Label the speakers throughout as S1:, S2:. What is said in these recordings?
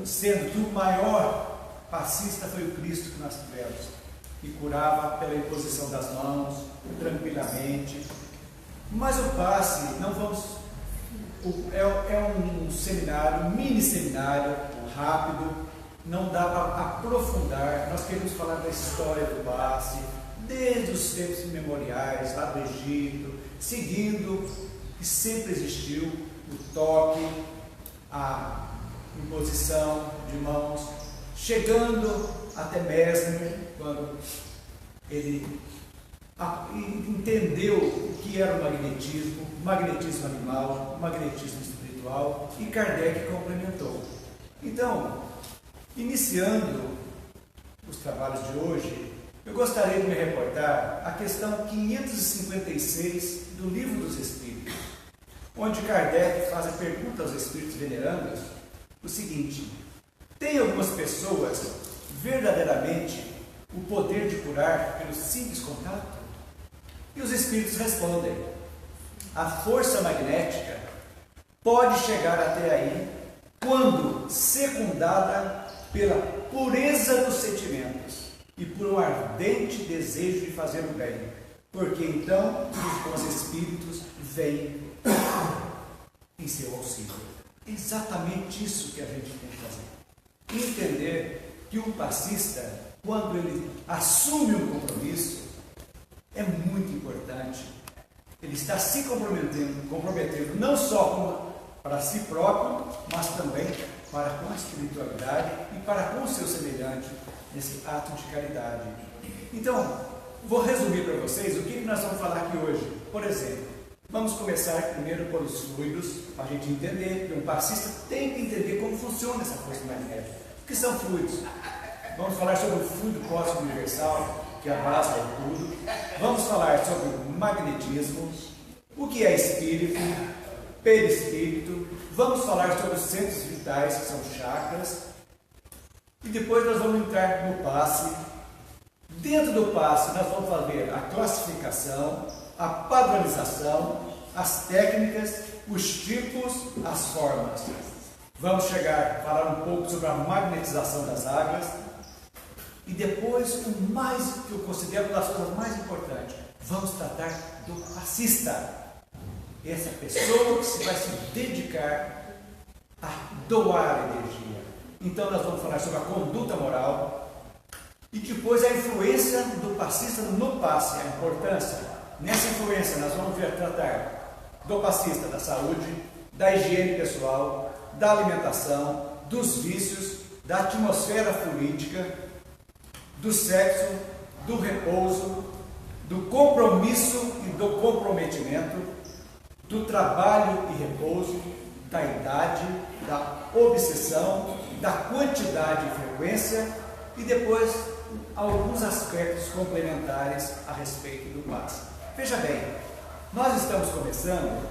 S1: sendo que o maior passista foi o Cristo que nós tivemos, que curava pela imposição das mãos, tranquilamente. Mas o passe, não vamos, é um seminário, um mini seminário, rápido, não dá para aprofundar. Nós queremos falar da história do passe, desde os tempos memoriais, lá do Egito, seguindo que sempre existiu o toque, a imposição de mãos, chegando até Mesmer, quando ele entendeu o que era o magnetismo animal, o magnetismo espiritual, e Kardec complementou. Então, iniciando os trabalhos de hoje, eu gostaria de me reportar à questão 556 do Livro dos Espíritos, onde Kardec faz a pergunta aos espíritos venerandos o seguinte: tem algumas pessoas verdadeiramente o poder de curar pelo simples contato? E os espíritos respondem: a força magnética pode chegar até aí quando secundada pela pureza dos sentimentos e por um ardente desejo de fazer o bem, porque então os bons espíritos vêm em seu auxílio. É exatamente isso que a gente tem que fazer. Entender que um passista, quando ele assume um compromisso, é muito importante. Ele está se comprometendo não só para si próprio, mas também para com a espiritualidade e para com o seu semelhante nesse ato de caridade. Então, vou resumir para vocês o que nós vamos falar aqui hoje. Por exemplo, vamos começar primeiro pelos fluidos, para a gente entender que um passista tem que entender como funciona essa força magnética. O que são fluidos? Vamos falar sobre o fluido cósmico universal, que é a base de tudo. Vamos falar sobre o magnetismo, o que é espírito, perispírito. Vamos falar sobre os centros vitais, que são chakras. E depois nós vamos entrar no passe. Dentro do passe nós vamos fazer a classificação, a padronização, as técnicas, os tipos, as formas. Vamos chegar a falar um pouco sobre a magnetização das águas. E depois, o mais que eu considero uma das coisas mais importantes, vamos tratar do passista. Essa pessoa que se vai se dedicar a doar energia. Então nós vamos falar sobre a conduta moral e depois a influência do passista no passe, a importância. Nessa influência nós vamos tratar do passista, da saúde, da higiene pessoal, da alimentação, dos vícios, da atmosfera fluídica, do sexo, do repouso, do compromisso e do comprometimento, do trabalho e repouso, da idade, da obsessão, da quantidade e frequência e depois alguns aspectos complementares a respeito do passe. Veja bem, nós estamos começando,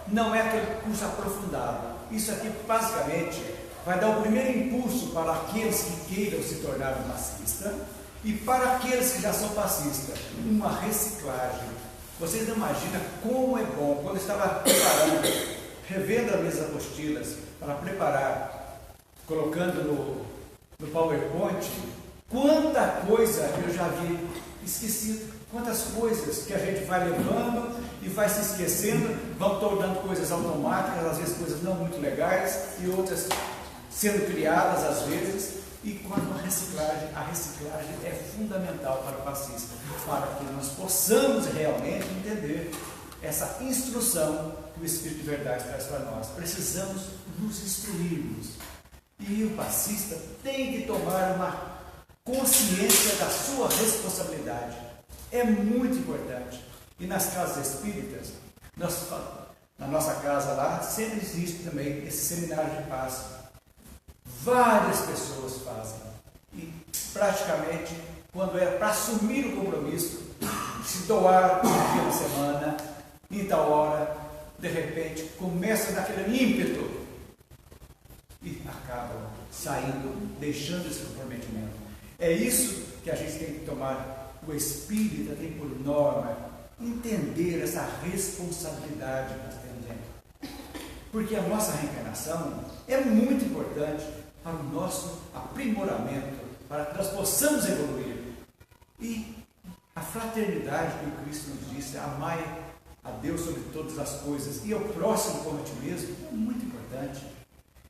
S1: não é aquele curso aprofundado. Isso aqui basicamente vai dar o primeiro impulso para aqueles que queiram se tornar um passista e para aqueles que já são passistas, uma reciclagem. Vocês não imaginam como é bom, quando eu estava preparando, revendo as minhas apostilas para preparar, colocando no PowerPoint, quanta coisa eu já havia esquecido, quantas coisas que a gente vai levando e vai se esquecendo, vão tornando coisas automáticas, às vezes coisas não muito legais e outras sendo criadas às vezes. E quando a reciclagem é fundamental para o passista, para que nós possamos realmente entender essa instrução que o Espírito de Verdade traz para nós. Precisamos nos instruirmos. E o passista tem que tomar uma consciência da sua responsabilidade. É muito importante. E nas casas espíritas, na nossa casa lá, sempre existe também esse seminário de passe. Várias pessoas fazem. E praticamente, quando é para assumir o compromisso, se doar um dia na semana, em tal hora, de repente, começa daquele ímpeto e acabam saindo, deixando esse comprometimento. É isso que a gente tem que tomar. O espírita tem por norma entender essa responsabilidade que nós temos dentro. porque a nossa reencarnação é muito importante para o nosso aprimoramento, para que nós possamos evoluir. E a fraternidade que o Cristo nos disse, amai a Deus sobre todas as coisas e ao próximo como a ti mesmo, é muito importante.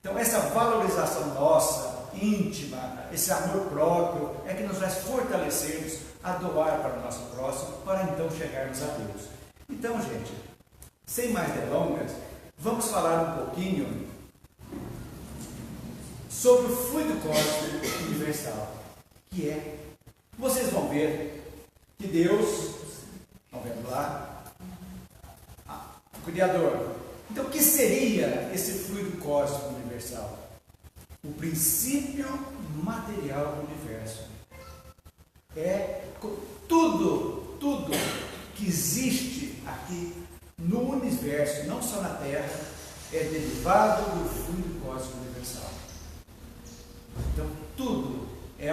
S1: Então essa valorização nossa, íntima, esse amor próprio, é que nos vai fortalecermos a doar para o nosso próximo, para então chegarmos a Deus. Então, gente, sem mais delongas, vamos falar um pouquinho sobre o fluido cósmico universal, que é, vocês vão ver que Deus, estão vendo lá, o Criador. Então, o que seria esse fluido cósmico universal? O princípio material do universo. É tudo que existe aqui no universo, não só na Terra, é derivado do fluido cósmico universal. Então, tudo é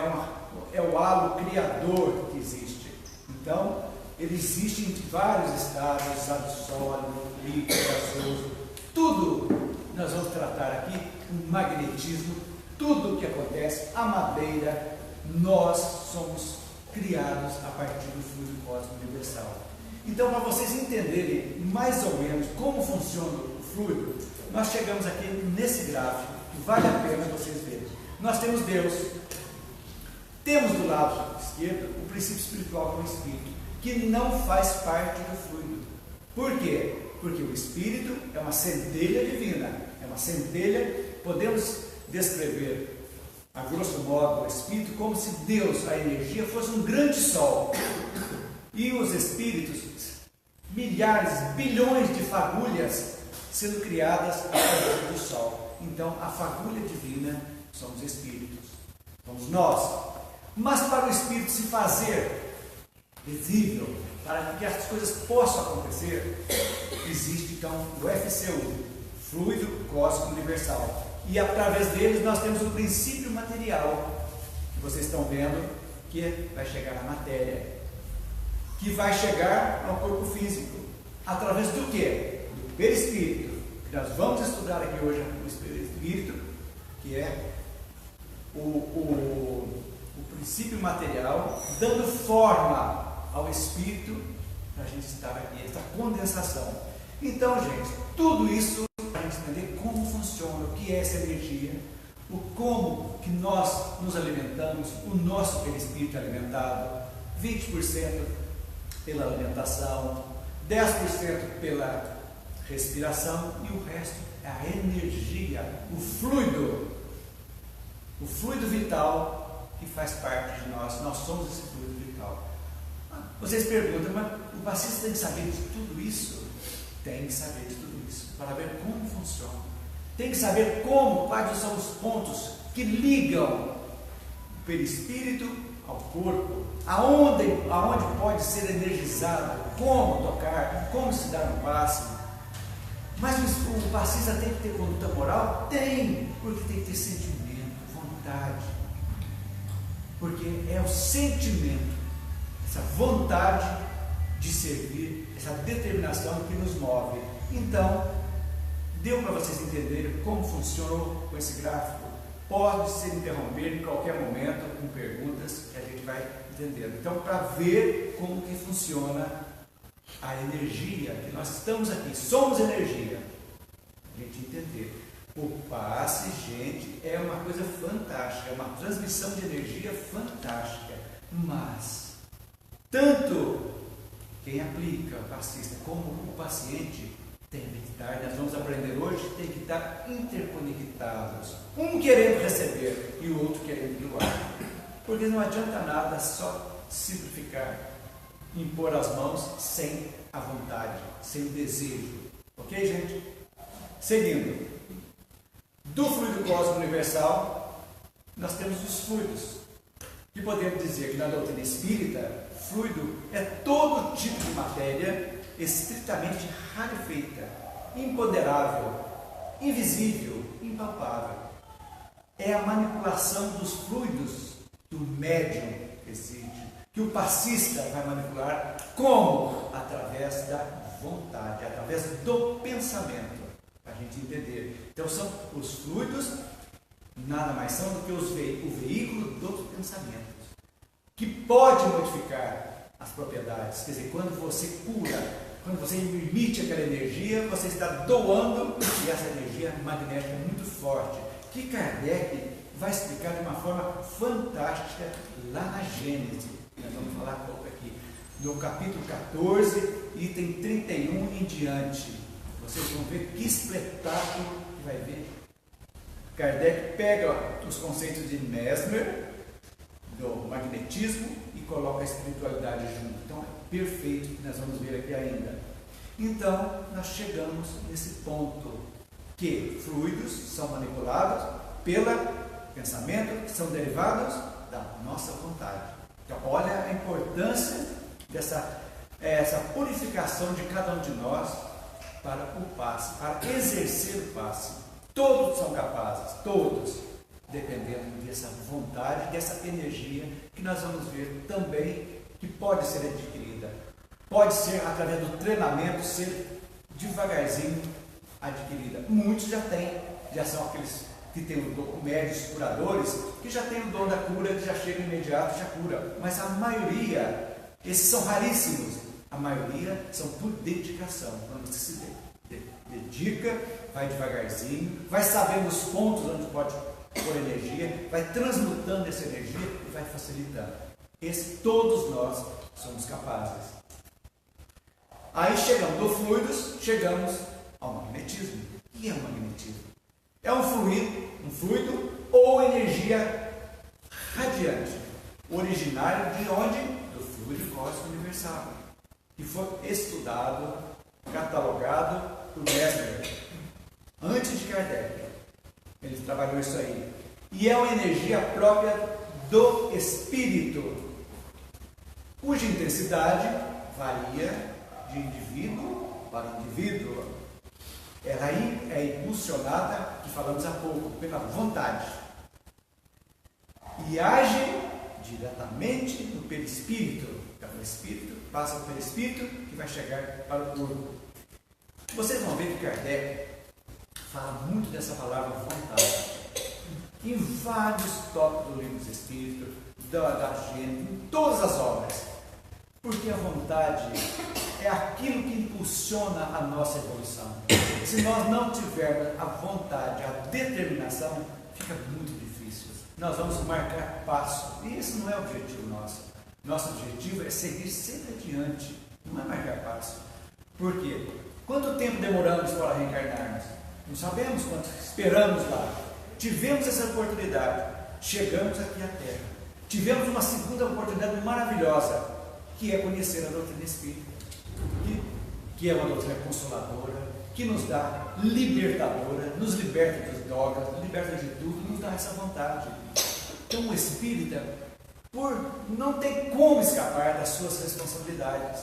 S1: o halo criador que existe. Então, ele existe em vários estados, estado sólido, líquido, gasoso, tudo nós vamos tratar aqui, o magnetismo, tudo o que acontece, a madeira, nós somos criados a partir do fluido cósmico universal. Então, para vocês entenderem mais ou menos como funciona o fluido, nós chegamos aqui nesse gráfico, que vale a pena vocês verem. Nós temos Deus, temos do lado esquerdo o princípio espiritual com o Espírito, que não faz parte do fluido. Por quê? Porque o Espírito é uma centelha divina, é uma centelha, podemos descrever, a grosso modo, o Espírito como se Deus, a energia, fosse um grande sol. E os Espíritos, milhares, bilhões de fagulhas sendo criadas a partir do Sol. Então, a fagulha divina são os Espíritos, somos nós. Mas para o Espírito se fazer visível, para que as coisas possam acontecer, existe então o FCU, Fluido Cósmico Universal. E através deles nós temos o princípio material, que vocês estão vendo, que vai chegar à matéria, que vai chegar ao corpo físico. Através do quê? Do perispírito, que nós vamos estudar aqui hoje, o perispírito, que é o princípio material, dando forma ao espírito, para a gente estar aqui, essa condensação. Então, gente, tudo isso para a gente entender como funciona, o que é essa energia, o como que nós nos alimentamos, o nosso perispírito é alimentado, 20% pela alimentação, 10% pela respiração e o resto é a energia, o fluido vital que faz parte de nós. Nós somos esse fluido vital. Vocês perguntam, mas o passista tem que saber de tudo isso? Tem que saber de tudo isso para ver como funciona. Tem que saber quais são os pontos que ligam o perispírito ao corpo, aonde pode ser energizado, como tocar, como se dar um passe. Mas o passista tem que ter conduta moral? Tem, porque tem que ter sentimento, vontade. Porque é o sentimento, essa vontade de servir, essa determinação que nos move. Então, deu para vocês entenderem como funcionou com esse gráfico? Pode se interromper em qualquer momento com perguntas que a gente vai entendendo. Então, para ver como que funciona a energia, que nós estamos aqui, somos energia, a gente entender. O passe, gente, é uma coisa fantástica, é uma transmissão de energia fantástica, mas tanto quem aplica, o passista, como o paciente, tem que estar, nós vamos aprender hoje, tem que estar interconectados, um querendo receber e o outro querendo doar, porque não adianta nada só simplificar, impor as mãos sem a vontade, sem o desejo, ok, gente? Seguindo, do fluido cósmico universal, nós temos os fluidos, que podemos dizer que na doutrina espírita, fluido é todo tipo de matéria estritamente rarefeita, imponderável, invisível, impalpável. É a manipulação dos fluidos do médium que existe, que o passista vai manipular como? Através da vontade, através do pensamento. para a gente entender. Então, são os fluidos, nada mais são do que o veículo dos pensamentos, que pode modificar as propriedades. Quer dizer, quando você cura, quando você emite aquela energia, você está doando, e essa energia magnética é muito forte, que Kardec vai explicar de uma forma fantástica lá na Gênesis. Nós vamos falar um pouco aqui, no capítulo 14, item 31 em diante. Vocês vão ver que espetáculo que vai ver. Kardec pega os conceitos de Mesmer, do magnetismo, e coloca a espiritualidade junto. Então é perfeito, que nós vamos ver aqui ainda. Então nós chegamos nesse ponto que fluidos são manipulados pelo pensamento, que são derivados da nossa vontade. Então olha a importância essa purificação de cada um de nós para o passe, para exercer o passe. Todos são capazes, todos, dependendo dessa vontade, dessa energia que nós vamos ver também que pode ser adquirida. Pode ser através do treinamento, ser devagarzinho adquirida. Muitos já têm, já são aqueles que têm o dom, médios curadores, que já têm o dom da cura, que já chega imediato, já cura. Mas a maioria, esses são raríssimos, a maioria são por dedicação. Quando você se dedica, vai devagarzinho, vai sabendo os pontos onde pode pôr energia, vai transmutando essa energia e vai facilitando. Todos nós somos capazes. Aí chegamos do fluidos, chegamos ao magnetismo. O que é o magnetismo? É um fluido ou energia radiante, originário de onde? Do fluido cósmico universal, que foi estudado, catalogado por Mesmer, antes de Kardec. Ele trabalhou isso aí. E é uma energia própria do espírito, cuja intensidade varia de indivíduo para indivíduo. Ela é impulsionada, que falamos há pouco, pela vontade. E age diretamente no perispírito. Então, o espírito passa pelo perispírito, que vai chegar para o corpo. Vocês vão ver que Kardec fala muito dessa palavra vontade. Em vários tópicos do Livro dos Espíritos, da Gênesis, em todas as obras. Porque a vontade é aquilo que impulsiona a nossa evolução. Se nós não tivermos a vontade, a determinação, fica muito difícil. Nós vamos marcar passo. E esse não é o objetivo nosso. Nosso objetivo é seguir sempre adiante. Não é marcar passo. Por quê? Quanto tempo demoramos para reencarnarmos? Não sabemos quanto esperamos lá. Tivemos essa oportunidade. Chegamos aqui à Terra. Tivemos uma segunda oportunidade maravilhosa, que é conhecer a doutrina espírita, que é uma doutrina consoladora, que nos dá libertadora, nos liberta dos dogmas, nos liberta de tudo, nos dá essa vontade. Então o espírita, não tem como escapar das suas responsabilidades.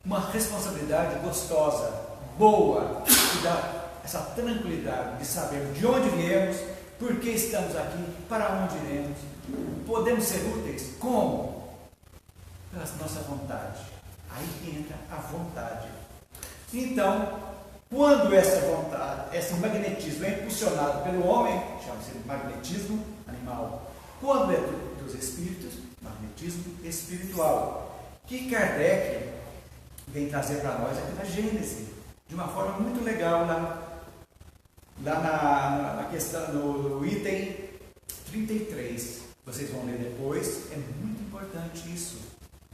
S1: Uma responsabilidade gostosa, boa, que dá essa tranquilidade de saber de onde viemos, por que estamos aqui, para onde iremos. Podemos ser úteis? Como? Pela nossa vontade. Aí entra a vontade. Então, quando essa vontade, esse magnetismo é impulsionado pelo homem, chama-se magnetismo animal. Quando é dos espíritos, magnetismo espiritual. Que Kardec vem trazer para nós aqui na Gênesis, de uma forma muito legal, lá na questão, no item 33. Vocês vão ler depois, é muito importante isso,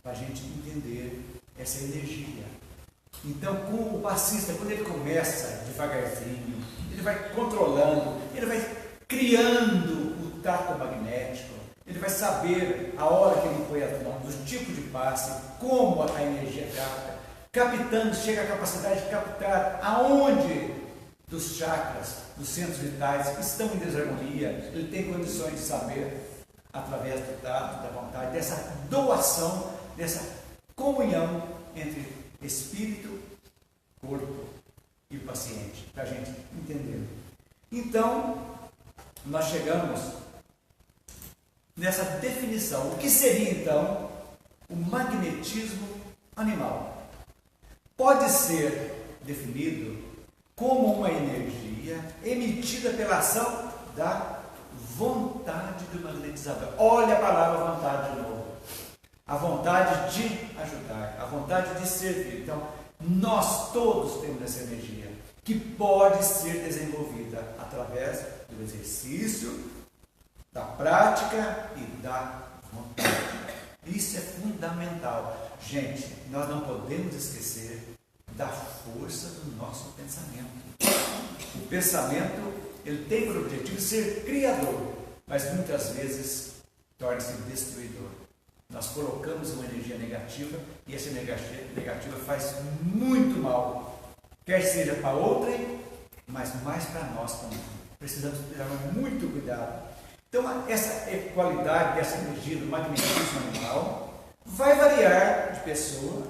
S1: para a gente entender essa energia. Então, com o passista, quando ele começa devagarzinho, ele vai controlando, ele vai criando o tato magnético, ele vai saber a hora que ele põe as mãos, o tipo de passe, como a energia capta, captando, chega a capacidade de captar aonde dos chakras, dos centros vitais estão em desarmonia, ele tem condições de saber, através do tato, da vontade, dessa doação, dessa comunhão entre espírito, corpo e o paciente, para a gente entender. Então, nós chegamos nessa definição. O que seria, então, o magnetismo animal? Pode ser definido como uma energia emitida pela ação da vontade do magnetizador. Olha a palavra vontade de novo. A vontade de ajudar, a vontade de servir. Então, nós todos temos essa energia que pode ser desenvolvida através do exercício, da prática e da vontade. Isso é fundamental. Gente, nós não podemos esquecer da força do nosso pensamento. O pensamento, ele tem por objetivo ser criador, mas muitas vezes torna-se destruidor. Nós colocamos uma energia negativa e essa energia negativa faz muito mal, quer seja para outrem, mas mais para nós também. Precisamos ter muito cuidado. Então, essa qualidade dessa energia do magnetismo animal vai variar de pessoa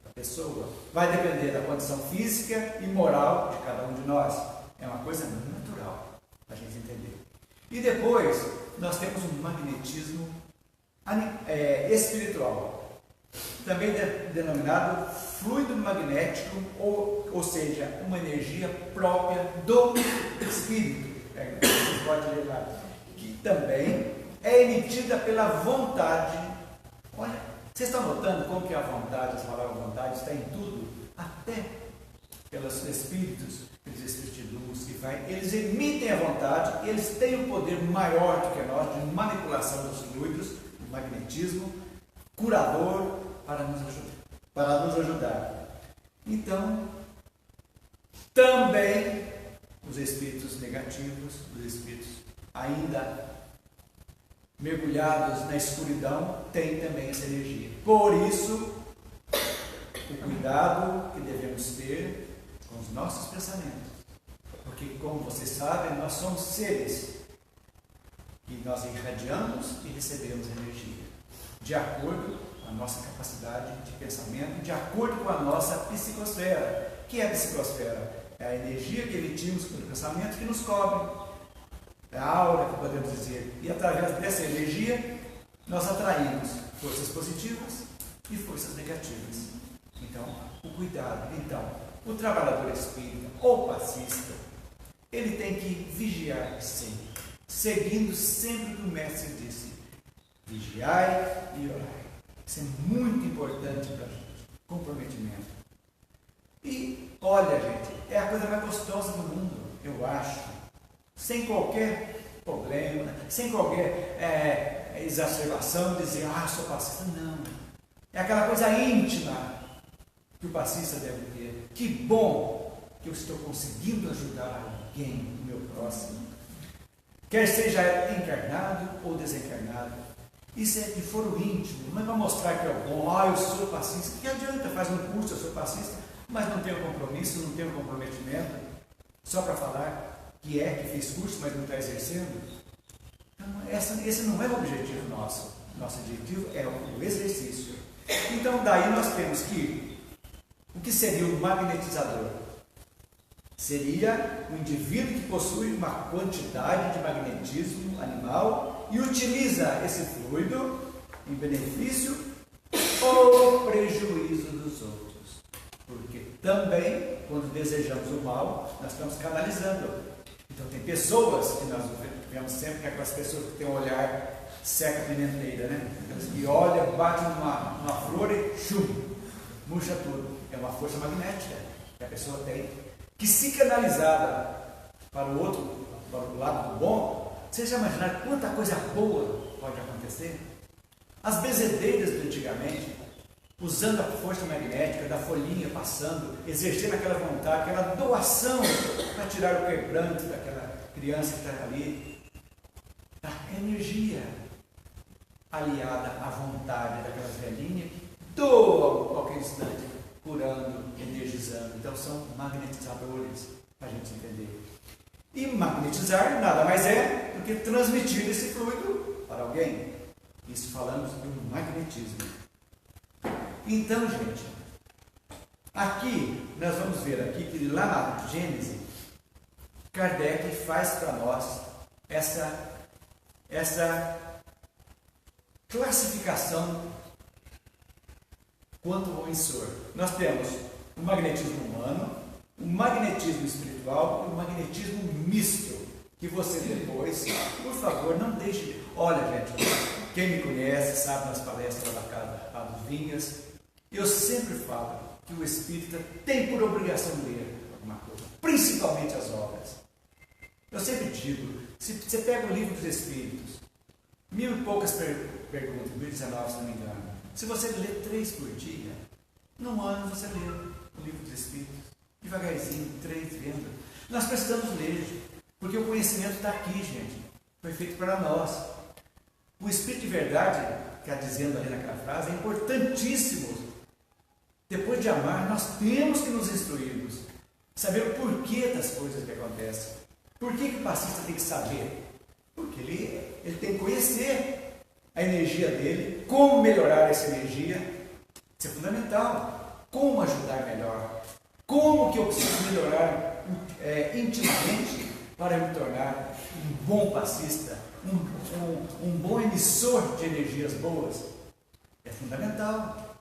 S1: a pessoa, vai depender da condição física e moral de cada um de nós. É uma coisa natural para a gente entender. E depois, nós temos um magnetismo espiritual, também denominado fluido magnético, ou seja, uma energia própria do espírito. Você pode ler lá. Que também é emitida pela vontade. Olha, vocês estão notando como que a vontade, essa palavra vontade, está em tudo, até pelos espíritos, pelos espíritos de luz que vai, eles emitem a vontade, eles têm um poder maior do que nós de manipulação dos fluidos, do magnetismo, curador para nos ajudar. Então, também os espíritos negativos, os espíritos ainda mergulhados na escuridão, têm também essa energia. Por isso, o cuidado que devemos ter com os nossos pensamentos. Porque, como vocês sabem, nós somos seres que nós irradiamos e recebemos energia, de acordo com a nossa capacidade de pensamento, de acordo com a nossa psicosfera. O que é a psicosfera? É a energia que emitimos pelo pensamento que nos cobre. É a aura, que podemos dizer. E através dessa energia, nós atraímos forças positivas e forças negativas. Então, o cuidado. Então, o trabalhador espírita ou passista, ele tem que vigiar sempre, seguindo sempre o que o mestre disse: vigiai e orai. Isso é muito importante para a gente. Comprometimento. E, olha, gente, é a coisa mais gostosa do mundo, eu acho. Sem qualquer problema, sem qualquer exacerbação, dizer, sou passista. Não. É aquela coisa íntima que o passista deve ter. Que bom que eu estou conseguindo ajudar alguém, o meu próximo, quer seja encarnado ou desencarnado. Isso é de foro íntimo, não é para mostrar que é bom, eu sou passista. Que adianta? Faz um curso, eu sou passista, mas não tenho compromisso, não tenho comprometimento, só para falar que fez curso, mas não está exercendo. Então, esse não é o objetivo nosso. Nosso objetivo é o exercício. Então, daí nós temos que, o que seria o magnetizador? Seria o indivíduo que possui uma quantidade de magnetismo animal e utiliza esse fluido em benefício ou prejuízo dos outros. Porque também, quando desejamos o mal, nós estamos canalizando. Então, tem pessoas que nós vemos sempre, que é aquelas pessoas que têm um olhar seca-pimenteira, né? Aquelas que olham, batem numa flor e murcha tudo. É uma força magnética que a pessoa tem, que se canalizada para o outro, para o lado do bom, vocês já imaginaram quanta coisa boa pode acontecer? As bezedeiras de antigamente, usando a força magnética da folhinha passando, exercendo aquela vontade, aquela doação para tirar o quebrante daquela criança que está ali. A energia aliada à vontade daquelas velhinhas que doam a qualquer instante, curando, energizando. Então são magnetizadores, para a gente entender. E magnetizar nada mais é do que transmitir esse fluido para alguém. Isso falamos do magnetismo. Então, gente, aqui nós vamos ver aqui que lá na Gênese, Kardec faz para nós essa classificação quanto ao emissor. Nós temos o magnetismo humano, o magnetismo espiritual e o magnetismo misto, que você depois, por favor, não deixe. Olha, gente, quem me conhece sabe nas palestras da Casa dos Vinhas, eu sempre falo que o espírita tem por obrigação ler alguma coisa, principalmente as obras. Eu sempre digo, se você pega o livro dos Espíritos, 1000 e poucas perguntas, 1019 se não me engano, se você ler 3 por dia, num ano você lê o livro dos Espíritos, devagarzinho, 3 vendo. Nós precisamos ler, porque o conhecimento está aqui, gente, foi feito para nós. O Espírito de verdade, que está dizendo ali naquela frase, é importantíssimo. Depois de amar, nós temos que nos instruirmos, saber o porquê das coisas que acontecem. Por que o passista tem que saber? Porque ele tem que conhecer a energia dele, como melhorar essa energia. Isso é fundamental. Como ajudar melhor? Como que eu preciso melhorar intimamente para me tornar um bom passista, um bom emissor de energias boas? É fundamental.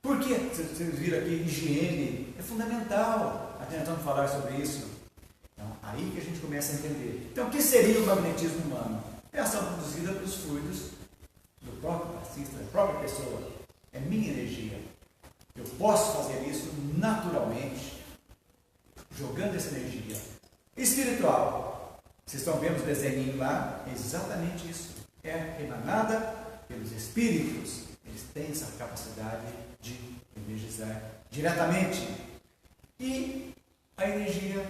S1: Por que vocês viram aqui higiene? É fundamental. Nós vamos falar sobre isso. Então, aí que a gente começa a entender. Então, o que seria o magnetismo humano? É a ação produzida pelos fluidos do próprio passista, da própria pessoa. É minha energia. Eu posso fazer isso naturalmente, jogando essa energia. Espiritual. Vocês estão vendo os desenhinhos lá? É exatamente isso. É emanada pelos espíritos. Eles têm essa capacidade de energizar diretamente. E a energia,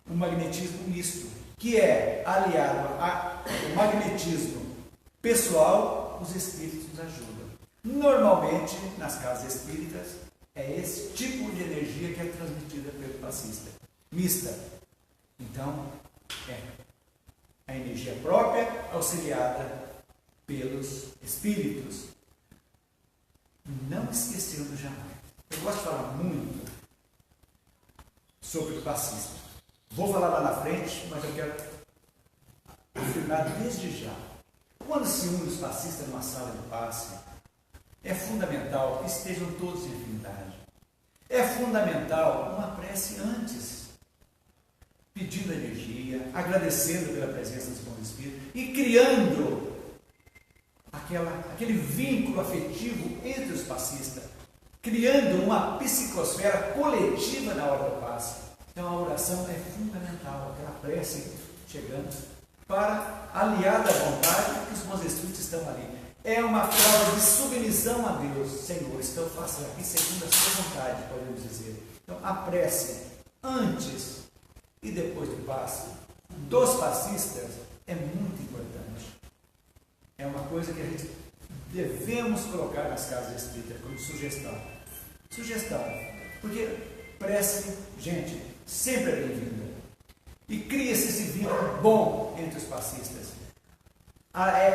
S1: o magnetismo misto, que é aliado ao magnetismo pessoal, os espíritos nos ajudam. Normalmente, nas casas espíritas, é esse tipo de energia que é transmitida pelo passista. Mista. Então, é a energia própria auxiliada pelos espíritos. Não esquecendo jamais. Eu gosto de falar muito sobre o passista. Vou falar lá na frente, mas eu quero afirmar desde já. Quando se une os passistas numa sala de passe, é fundamental que estejam todos em afinidade. É fundamental uma prece antes, pedindo energia, agradecendo pela presença dos bons espíritos e criando aquele vínculo afetivo entre os passistas, criando uma psicosfera coletiva na hora do passe. Então a oração é fundamental, aquela prece chegando para aliar da vontade que os bons espíritos estão ali. É uma prova de submissão a Deus. Senhor, estou fazendo aqui segundo a sua vontade, podemos dizer. Então a prece antes e depois do passe dos passistas é muito importante. É uma coisa que a gente devemos colocar nas casas espíritas como sugestão. Sugestão, porque prece, gente, sempre é bem-vinda. E cria-se esse vínculo bom entre os passistas.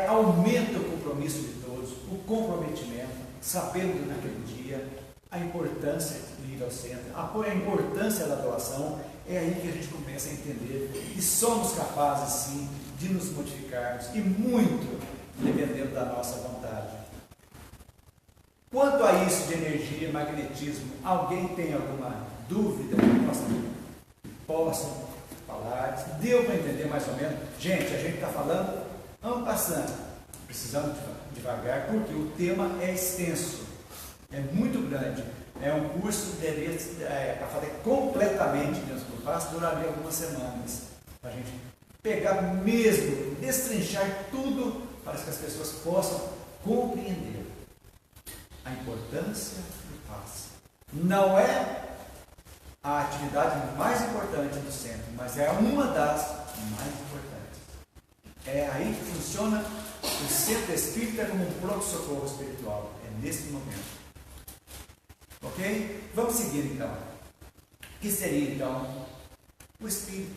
S1: Aumenta o compromisso de todos, o comprometimento, sabendo naquele dia a importância de ir ao centro, a importância da doação. É aí que a gente começa a entender que somos capazes, sim, de nos modificarmos, e muito dependendo da nossa vontade. Quanto a isso de energia e magnetismo, alguém tem alguma dúvida que possam falar? Deu para entender mais ou menos? Gente, a gente está falando, vamos passando, precisamos devagar, porque o tema é extenso, é muito grande. É um curso que para fazer completamente dentro do passo, duraria algumas semanas, para a gente pegar mesmo, destrinchar tudo, para que as pessoas possam compreender a importância do passe. Não é a atividade mais importante do centro, mas é uma das mais importantes. É aí que funciona o centro espírita como um pronto-socorro espiritual. É nesse momento. Ok? Vamos seguir então. O que seria então o espírito?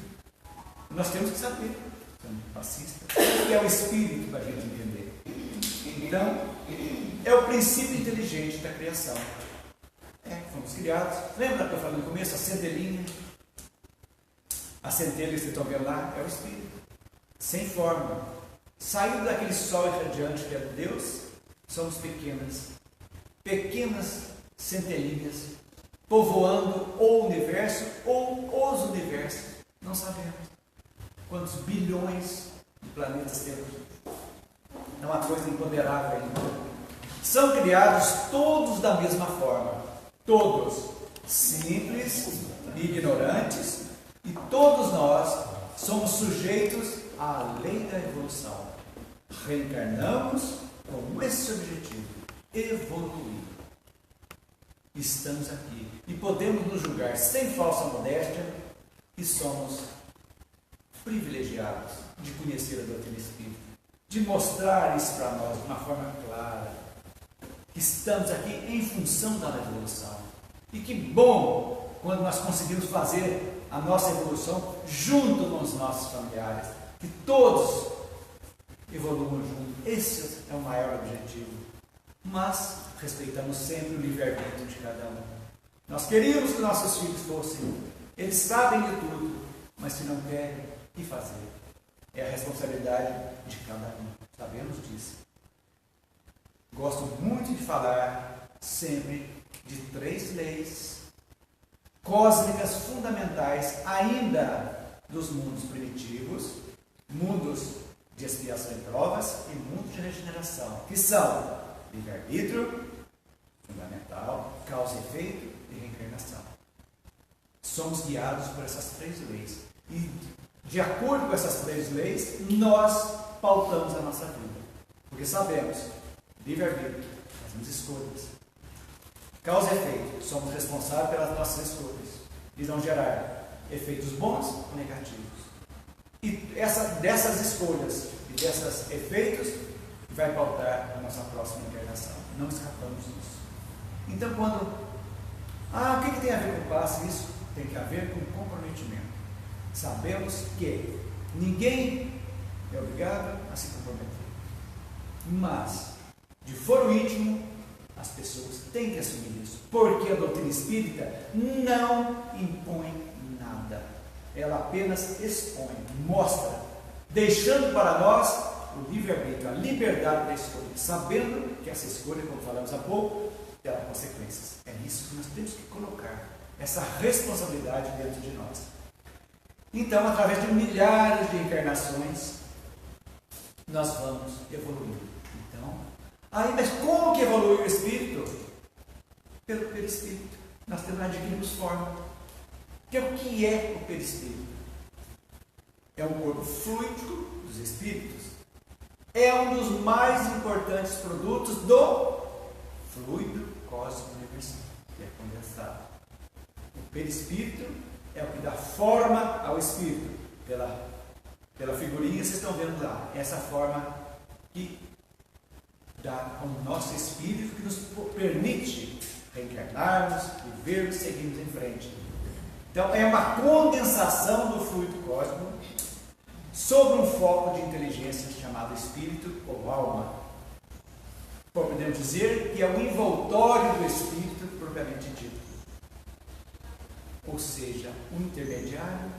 S1: Nós temos que saber, somos passistas, o que é o espírito para a gente entender. Então, é o princípio inteligente da criação. Fomos criados. Lembra que eu falei no começo? A centelhinha. A centelha que vocês estão vendo lá é o espírito. Sem forma. Saindo daquele sol irradiante que é Deus, somos pequenas centelhinhas povoando o universo ou os universos? Não sabemos. Quantos bilhões de planetas temos? É uma coisa imponderável ainda. São criados todos da mesma forma. Todos simples, ignorantes, e todos nós somos sujeitos à lei da evolução. Reencarnamos com esse objetivo: evoluir. Estamos aqui e podemos nos julgar sem falsa modéstia que somos privilegiados de conhecer a doutrina espírita, de mostrar isso para nós de uma forma clara, que estamos aqui em função da evolução. E que bom quando nós conseguimos fazer a nossa evolução junto com os nossos familiares, que todos evoluam juntos. Esse é o maior objetivo. Mas respeitamos sempre o livre-arbítrio de cada um. Nós queríamos que nossos filhos fossem, eles sabem de tudo, mas se não querem, o que fazer? É a responsabilidade de cada um. Sabemos disso. Gosto muito de falar sempre de 3 leis cósmicas fundamentais ainda dos mundos primitivos, mundos de expiação e provas e mundos de regeneração, que são livre-arbítrio, fundamental, causa e efeito e reencarnação. Somos guiados por essas 3 leis. E, de acordo com essas 3 leis, nós pautamos a nossa vida. Porque sabemos, livre-arbítrio, fazemos escolhas. Causa e efeito, somos responsáveis pelas nossas escolhas. Irão gerar efeitos bons ou negativos. E dessas escolhas e desses efeitos vai pautar a nossa próxima encarnação. Não escapamos disso. Então, quando... o que tem a ver com o passe? Isso tem que ver com comprometimento. Sabemos que ninguém é obrigado a se comprometer. Mas, de foro íntimo, as pessoas têm que assumir isso. Porque a doutrina espírita não impõe nada. Ela apenas expõe, mostra, deixando para nós o livre-arbítrio, a liberdade da escolha, sabendo que essa escolha, como falamos há pouco, terá consequências. É isso que nós temos que colocar, essa responsabilidade dentro de nós. Então, através de milhares de encarnações, nós vamos evoluindo. Então, mas como que evolui o espírito? Pelo perispírito. Nós adquirimos forma. O que é o perispírito? É um corpo fluídico dos espíritos. É um dos mais importantes produtos do fluido cósmico universal, que é condensado. O perispírito é o que dá forma ao espírito. Pela figurinha vocês estão vendo lá. Essa forma que dá ao nosso espírito, que nos permite reencarnarmos, vivermos e seguirmos em frente. Então é uma condensação do fluido cósmico sobre um foco de inteligência chamado espírito ou alma. Podemos dizer que é o envoltório do espírito propriamente dito. Ou seja, um intermediário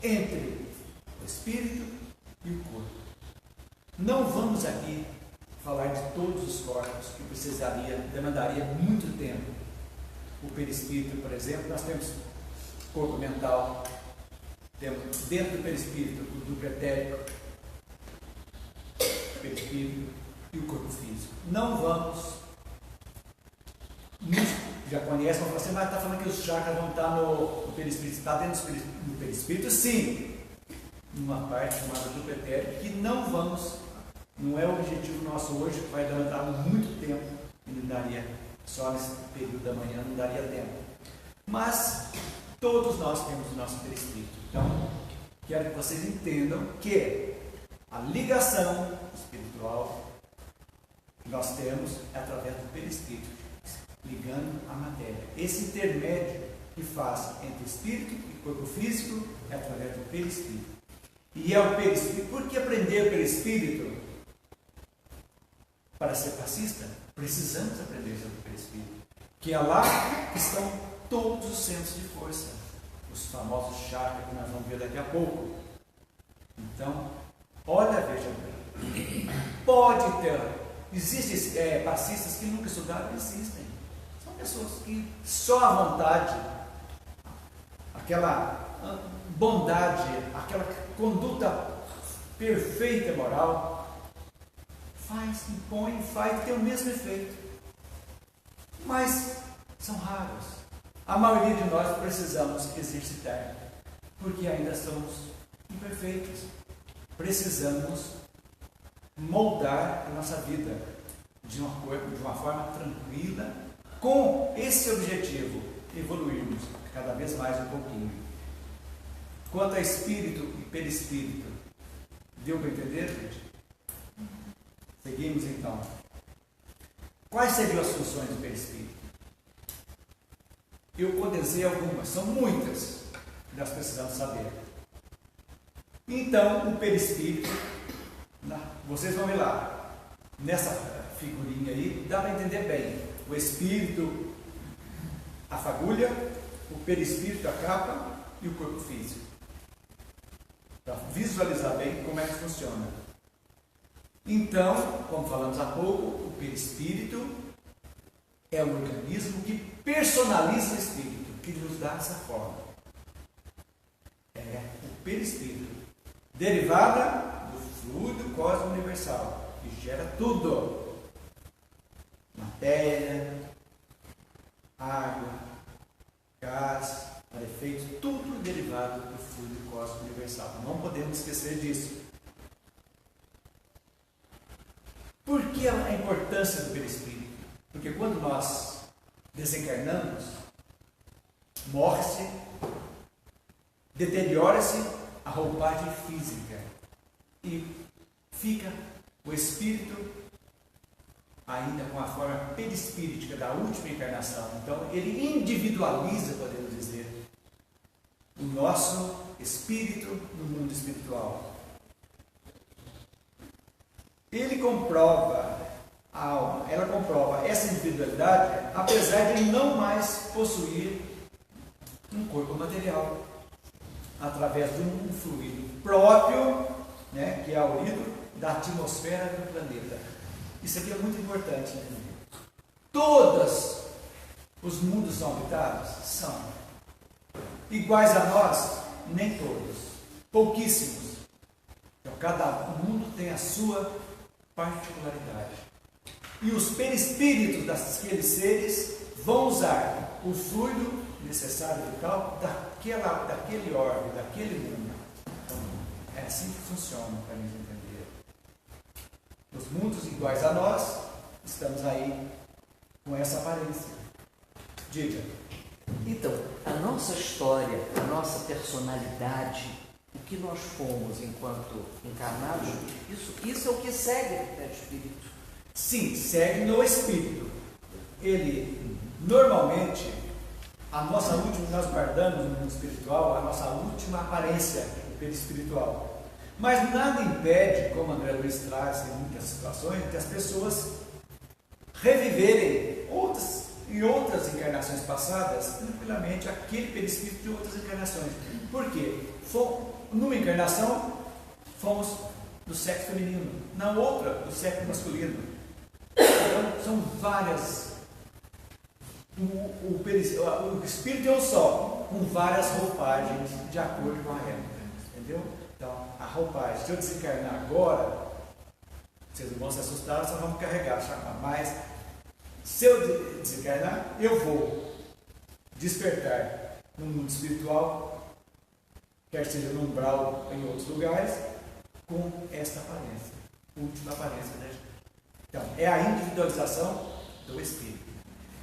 S1: entre o espírito e o corpo. Não vamos aqui falar de todos os corpos, que demandaria muito tempo. O perispírito, por exemplo, nós temos corpo mental, temos dentro do perispírito o duplo etérico, o perispírito e o corpo físico. Não vamos, já conhecem, vão falar assim, mas está falando que os chakras vão estar no perispírito. Está dentro do perispírito? Sim, numa parte chamada duplo etérico, que não é o objetivo nosso hoje, que vai demandar muito tempo, e não daria, só nesse período da manhã não daria tempo. Mas todos nós temos o nosso perispírito. Então, quero que vocês entendam que a ligação espiritual que nós temos é através do perispírito, ligando a matéria. Esse intermédio que faz entre espírito e corpo físico é através do perispírito. E é o perispírito. Por que aprender o perispírito? Para ser passista, precisamos aprender sobre o perispírito, que é lá que estão todos os centros de força, os famosos chakras que nós vamos ver daqui a pouco. Então, olha, veja bem, existem passistas que nunca estudaram, existem, são pessoas que só a vontade, aquela bondade, aquela conduta perfeita moral, impõe, faz, tem o mesmo efeito. Mas são raros. A maioria de nós precisamos exercitar, porque ainda somos imperfeitos. Precisamos moldar a nossa vida de uma forma tranquila, com esse objetivo, evoluirmos cada vez mais um pouquinho. Quanto a espírito e perispírito, deu para entender, gente? Seguimos então. Quais seriam as funções do perispírito? Eu condensei algumas, são muitas que nós precisamos saber. Então, o perispírito, vocês vão ver lá, nessa figurinha aí, dá para entender bem. O espírito, a fagulha, o perispírito, a capa e o corpo físico. Para visualizar bem como é que funciona. Então, como falamos há pouco, o perispírito é o organismo que personaliza o espírito, que nos dá essa forma. É o perispírito, derivada do fluido cósmico universal, que gera tudo: matéria, água, gás, efeitos, tudo derivado do fluido cósmico universal. Não podemos esquecer disso. Por que a importância do perispírito? Porque quando nós desencarnamos, morre-se, deteriora-se a roupagem física e fica o espírito ainda com a forma perispíritica da última encarnação. Então, ele individualiza, podemos dizer, o nosso espírito no mundo espiritual. Ele comprova, a alma, ela comprova essa individualidade, apesar de não mais possuir um corpo material, através de um fluido próprio, né, que é aurido da atmosfera do planeta. Isso aqui é muito importante entender. Todos os mundos são habitados? São. Iguais a nós? Nem todos. Pouquíssimos. Então, cada mundo tem a sua particularidade. E os perispíritos daqueles seres vão usar o fluido necessário vital daquele órgão, daquele mundo. Então, é assim que funciona, para nos entender. Os mundos iguais a nós, estamos aí com essa aparência. Diga.
S2: Então, a nossa história, a nossa personalidade, o que nós fomos enquanto encarnados, isso é o que segue no perispírito.
S1: Sim, segue no espírito. Ele, normalmente, nós guardamos no mundo espiritual a nossa última aparência, o perispiritual. Mas nada impede, como André Luiz traz em muitas situações, que as pessoas reviverem em outras encarnações passadas, tranquilamente, aquele perispírito de outras encarnações. Por quê? Numa encarnação, fomos do sexo feminino, na outra, do sexo masculino. Então, são várias. O espírito é um só, com várias roupagens de acordo com a época. Entendeu? Então, a roupagem, se eu desencarnar agora, vocês não vão se assustar, só vamos carregar, mas se eu desencarnar, eu vou despertar no mundo espiritual, quer seja no umbral ou em outros lugares, com esta aparência, última aparência da gente. Então, é a individualização do espírito.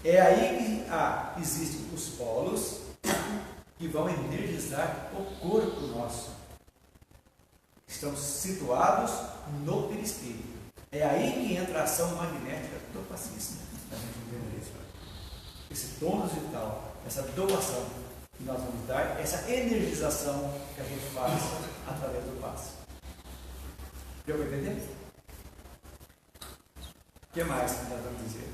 S1: É aí que existem os polos que vão energizar o corpo nosso. Estão situados no perispírito. É aí que entra a ação magnética do fascismo. A gente entender isso. Esse tônus vital, essa doação que nós vamos dar, essa energização que a gente faz através do passe. Deu para entender? O que mais que nós vamos dizer?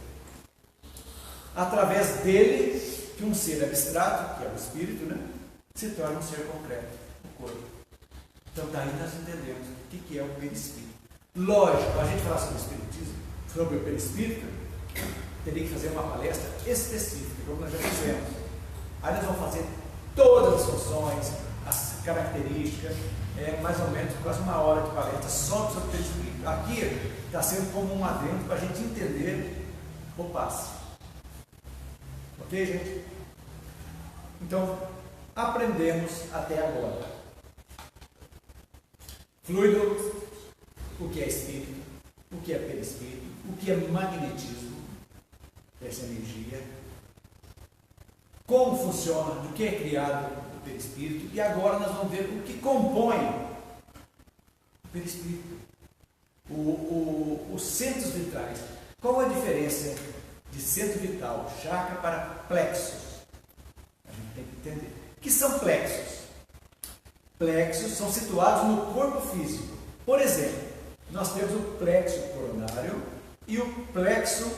S1: Através dele, que um ser abstrato, que é o espírito, né, se torna um ser concreto, o corpo. Então, daí nós entendemos o que é o perispírito. Lógico, a gente fala sobre o espiritismo, sobre o perispírito, teria que fazer uma palestra específica, como nós já fizemos. Aí nós vamos fazer todas as funções, as características, mais ou menos quase 1 hora de palestra só sobre o perispírito. Aqui está sendo como um adendo para a gente entender o passe. Ok, gente? Então, aprendemos até agora. Fluido, o que é espírito, o que é perispírito, o que é magnetismo, essa energia, como funciona, do que é criado o perispírito, e agora nós vamos ver o que compõe o perispírito, os centros vitrais. Qual a diferença de centro vital, chakra, para plexos? A gente tem que entender. O que são plexos? Plexos são situados no corpo físico. Por exemplo, nós temos o plexo coronário e o plexo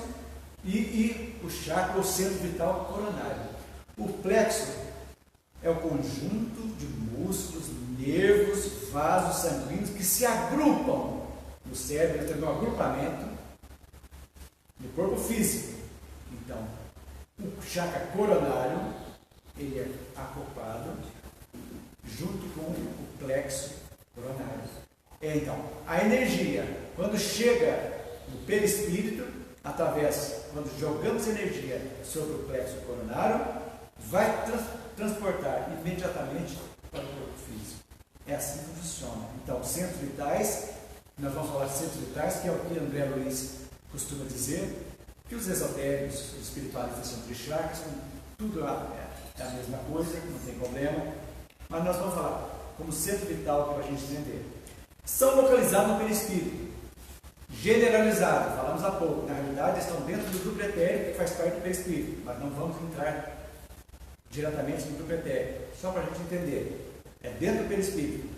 S1: e o chakra, o centro vital coronário. O plexo é o conjunto de músculos, nervos, vasos sanguíneos que se agrupam no cérebro, tem um agrupamento no corpo físico. Então, o chakra coronário, ele é acoplado junto com o plexo coronário. Então, a energia, quando chega no perispírito, quando jogamos energia sobre o plexo coronário, vai transportar imediatamente para o corpo físico. É assim que funciona. Então, centros vitais, nós vamos falar de centros vitais, que é o que André Luiz costuma dizer, que os esotéricos, os espirituais e centros de chakras, tudo é a mesma coisa, não tem problema, mas nós vamos falar como centro vital para a gente entender. São localizados no perispírito, generalizados, falamos há pouco, na realidade estão dentro do grupo etérico que faz parte do perispírito, mas não vamos entrar diretamente no grupo etérico, só para a gente entender, é dentro do perispírito.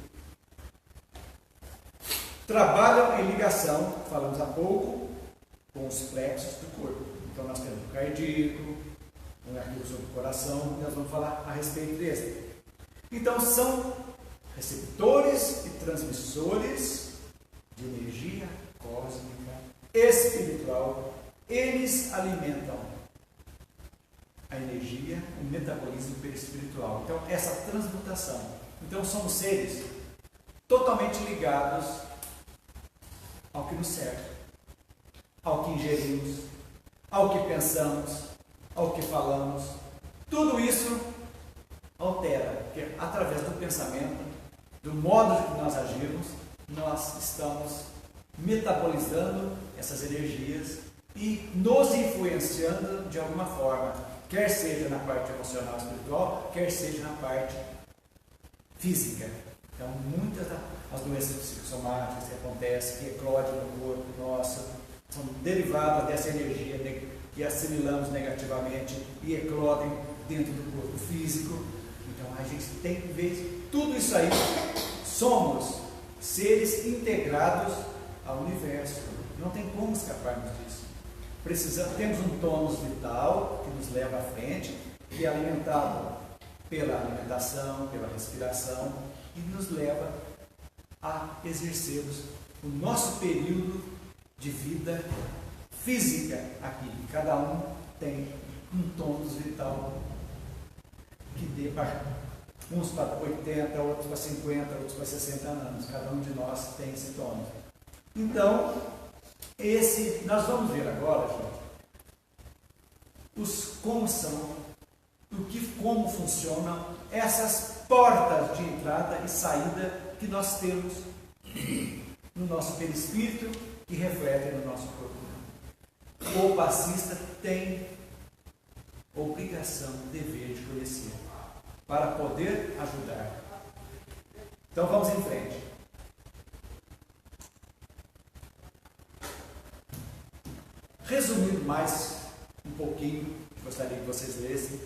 S1: Trabalham em ligação, falamos há pouco, com os plexos do corpo. Então nós temos o cardíaco, um artigo sobre o coração, e nós vamos falar a respeito desse. Então são receptores e transmissores de energia cósmica, espiritual. Eles alimentam a energia, o metabolismo perispiritual. Então essa transmutação. Então somos seres totalmente ligados ao que nos serve, ao que ingerimos, ao que pensamos, ao que falamos. Tudo isso altera, porque através do pensamento, do modo que nós agimos, nós estamos metabolizando essas energias e nos influenciando de alguma forma, quer seja na parte emocional e espiritual, quer seja na parte física. Então, muitas das doenças psicossomáticas que acontecem, que eclodem no corpo nosso, são derivadas dessa energia que assimilamos negativamente e eclodem dentro do corpo físico. Então, a gente tem que ver tudo isso aí. Somos seres integrados ao universo. Não tem como escaparmos disso. Temos um tônus vital que nos leva à frente, que é alimentado pela alimentação, pela respiração, e nos leva a exercermos o nosso período de vida física aqui. Cada um tem um tônus vital que dê para uns para 80, outros para 50, outros para 60 anos. Cada um de nós tem esse tônus. Então, nós vamos ver agora, gente, como funcionam essas portas de entrada e saída que nós temos no nosso perispírito que refletem no nosso corpo. O passista tem obrigação, dever de conhecer para poder ajudar. Então vamos em frente. Resumindo mais um pouquinho, gostaria que vocês lessem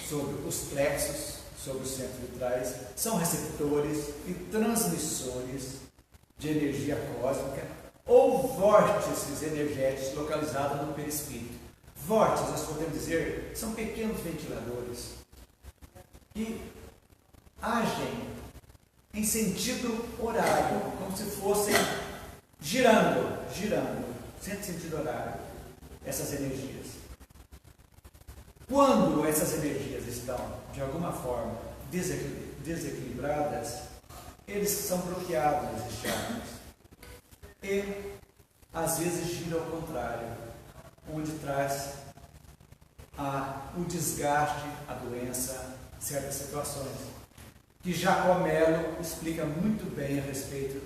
S1: sobre os plexos, sobre os centros vitrais. São receptores e transmissores de energia cósmica ou vórtices energéticos localizados no perispírito. Vórtices, nós podemos dizer, são pequenos ventiladores que agem em sentido horário, como se fossem girando, sempre em sentido horário. essas energias. Quando essas energias estão, de alguma forma, desequilibradas, eles são bloqueados, esses chakras. E, às vezes, gira ao contrário, onde traz o desgaste, a doença, certas situações. Que Jacó Mello explica muito bem a respeito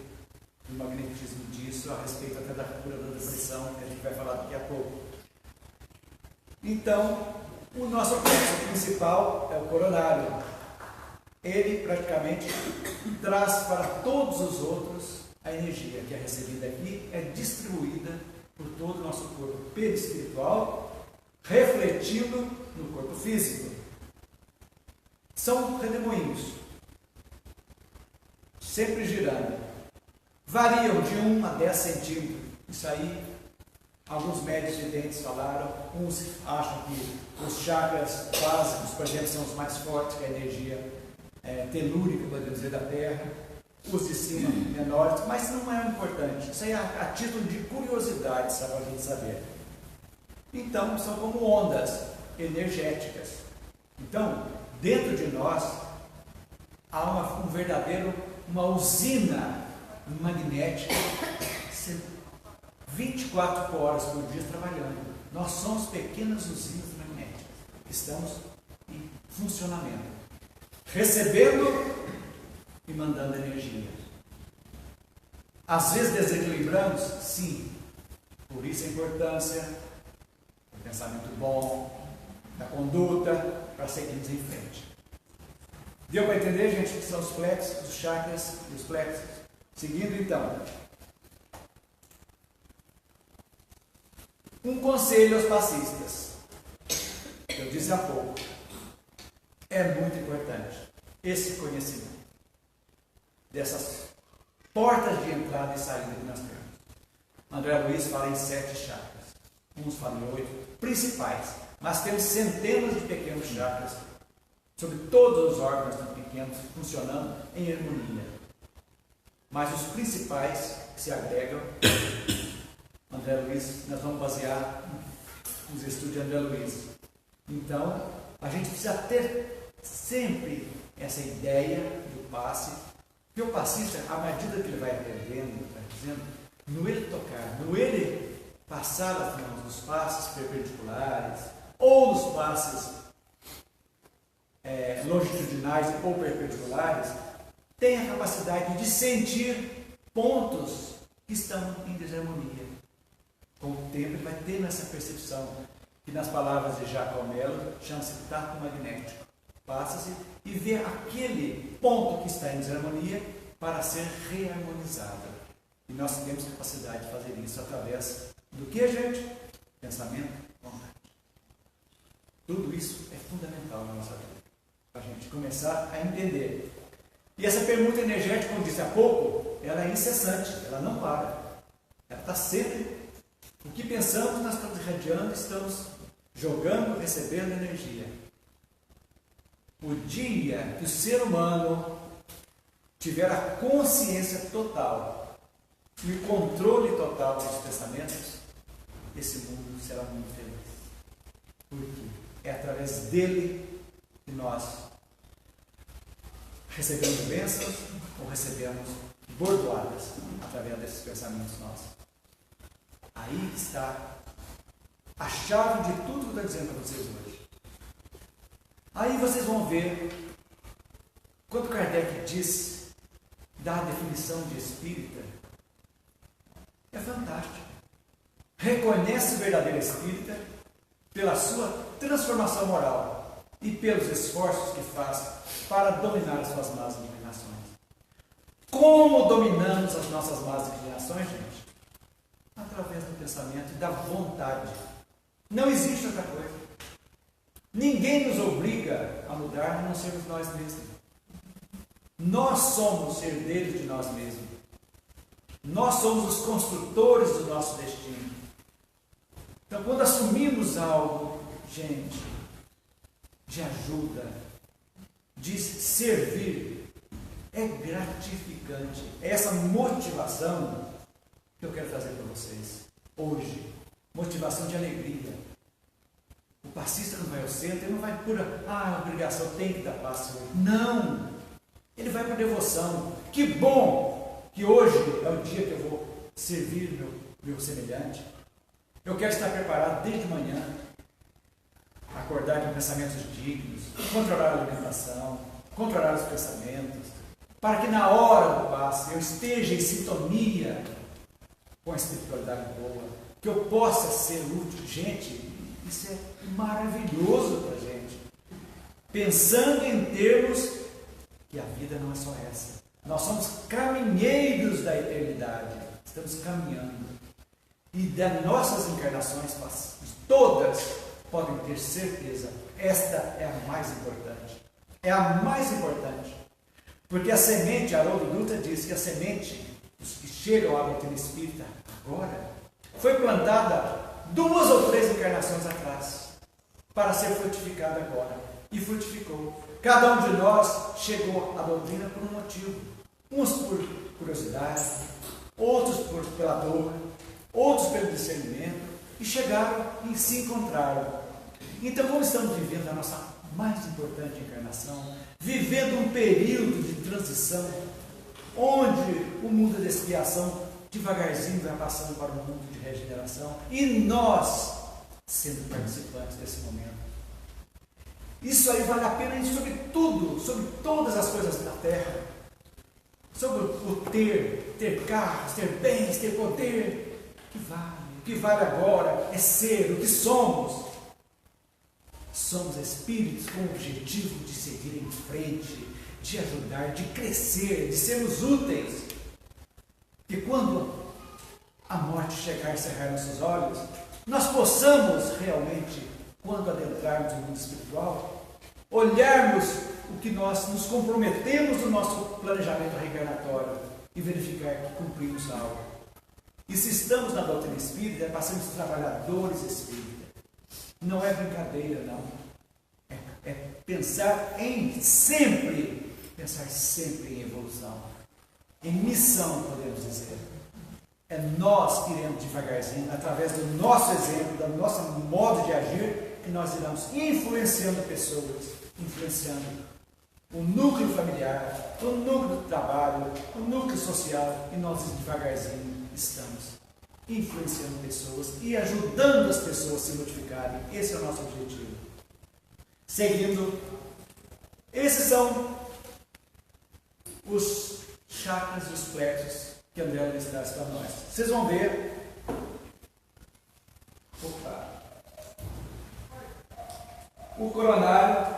S1: do magnetismo disso, a respeito até da cura da depressão, que a gente vai falar daqui a pouco. Então, o nosso plexo principal é o coronário. Ele praticamente traz para todos os outros a energia que é recebida aqui, é distribuída por todo o nosso corpo perispiritual, refletindo no corpo físico. São redemoinhos, sempre girando. Variam de 1 a 10 centímetros. Isso aí, alguns médicos videntes falaram. Uns acham que os chakras básicos, por exemplo, são os mais fortes, que é a energia telúrica, podemos dizer, da Terra. Os de cima menores, mas não é importante. Isso aí é a título de curiosidade, sabe, para a gente saber. Então, são como ondas energéticas. Então, dentro de nós, há uma usina magnética 24 horas por dia trabalhando. Nós somos pequenas usinas magnéticas que estamos em funcionamento, recebendo e mandando energia. Às vezes desequilibramos? Sim. Por isso a importância do pensamento bom, da conduta, para seguirmos em frente. Deu para entender, gente, que são os plexos, os chakras e os plexos? Seguindo então. Um conselho aos passistas. Eu disse há pouco. É muito importante esse conhecimento dessas portas de entrada e saída que nós temos. André Luiz fala em 7 chakras. Uns falam em 8 principais. Mas temos centenas de pequenos chakras sobre todos os órgãos tão pequenos funcionando em harmonia. Mas os principais que se agregam, André Luiz, nós vamos basear nos estudos de André Luiz. Então, a gente precisa ter sempre essa ideia do passe, que o passista, à medida que ele vai aprendendo, vai dizendo, no ele tocar, no ele passar as mãos nos passes perpendiculares, ou nos passes longitudinais ou perpendiculares, tem a capacidade de sentir pontos que estão em desarmonia. Com o tempo ele vai tendo essa percepção, que nas palavras de Jacó Mello chama-se tato magnético. Passa-se e vê aquele ponto que está em desarmonia para ser reharmonizado. E nós temos capacidade de fazer isso através do que, gente? Pensamento, vontade. Tudo isso é fundamental na nossa vida, para a gente começar a entender. E essa permuta energética, como disse há pouco, ela é incessante, ela não para. Ela está sempre. O que pensamos, nós estamos irradiando, estamos jogando, recebendo energia. O dia que o ser humano tiver a consciência total e o controle total dos pensamentos, esse mundo será muito feliz. Por quê? É através dele que nós recebemos bênçãos ou recebemos bordoadas através desses pensamentos nossos. Aí está a chave de tudo que eu estou dizendo para vocês hoje. Aí vocês vão ver, quando Kardec diz, dá a definição de espírita, é fantástico. Reconhece o verdadeiro espírita pela sua transformação moral e pelos esforços que faz para dominar as suas más inclinações. Como dominamos as nossas más inclinações, gente? Através do pensamento e da vontade. Não existe outra coisa. Ninguém nos obriga a mudar, a não sermos nós mesmos. Nós somos herdeiros de nós mesmos. Nós somos os construtores do nosso destino. Então, quando assumimos algo, gente, de ajuda, de servir, é gratificante. É essa motivação que eu quero trazer para vocês hoje. motivação de alegria. O passista não vai ao centro, ele não vai por obrigação, tem que dar passe hoje. Não! Ele vai por devoção. Que bom que hoje é o dia que eu vou servir meu semelhante. Eu quero estar preparado desde manhã, acordar com pensamentos dignos, controlar a alimentação, controlar os pensamentos, para que na hora do passe eu esteja em sintonia com a espiritualidade boa, que eu possa ser útil. Gente, isso é maravilhoso para a gente. Pensando em termos que a vida não é só essa. Nós somos caminheiros da eternidade. Estamos caminhando. E das nossas encarnações, todas podem ter certeza, esta é a mais importante. É a mais importante. Porque a semente, Haroldo Dutra diz que a semente, os que chegam à doutrina espírita agora, foi plantada 2 ou 3 encarnações atrás, para ser frutificada agora. E frutificou. Cada um de nós chegou à doutrina por um motivo. Uns por curiosidade, outros pela dor, outros pelo discernimento, e chegaram e se encontraram. Então, como estamos vivendo a nossa mais importante encarnação, vivendo um período de transição, onde o mundo da expiação devagarzinho vai passando para o mundo de regeneração, e nós sendo participantes desse momento. Isso aí vale a pena sobre tudo, sobre todas as coisas da terra, sobre o ter carros, ter bens, ter poder, o que vale agora é ser o que somos. Somos espíritos com o objetivo de seguir em frente, de ajudar, de crescer, de sermos úteis. Que quando a morte chegar e cerrar nossos olhos, nós possamos realmente, quando adentrarmos no mundo espiritual, olharmos o que nós nos comprometemos no nosso planejamento reencarnatório e verificar que cumprimos algo. E se estamos na doutrina espírita, é para sermos trabalhadores espíritas. Não é brincadeira, não. É pensar sempre em evolução, em missão, podemos dizer. É nós que iremos devagarzinho, através do nosso exemplo, do nosso modo de agir, que nós iremos influenciando pessoas, influenciando o núcleo familiar, o núcleo do trabalho, o núcleo social, e nós devagarzinho estamos influenciando pessoas e ajudando as pessoas a se modificarem. Esse é o nosso objetivo. Seguindo, esses são os chakras e os plexos que André Luiz traz para nós. Vocês vão ver. Opa! O coronário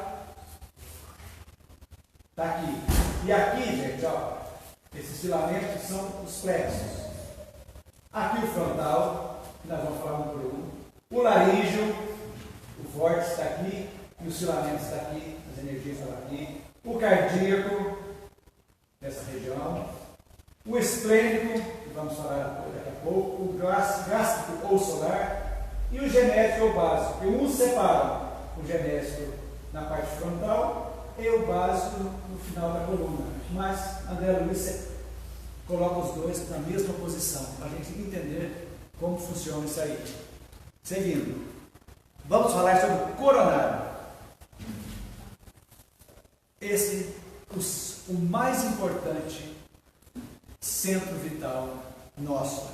S1: está aqui. E aqui, gente, ó, esses filamentos são os plexos. Aqui o frontal, que nós vamos falar um por um. O laríngeo, o vórtice está aqui, e os filamentos estão aqui, as energias estão aqui. O cardíaco, nessa região. O esplênico, que vamos falar daqui a pouco. O gástrico ou solar. E o genético ou básico. E uns separam o genético na parte frontal e o básico no final da coluna. Mas André Luiz coloca os dois na mesma posição, para a gente entender como funciona isso aí. Seguindo, vamos falar sobre o coronário. O mais importante centro vital nosso.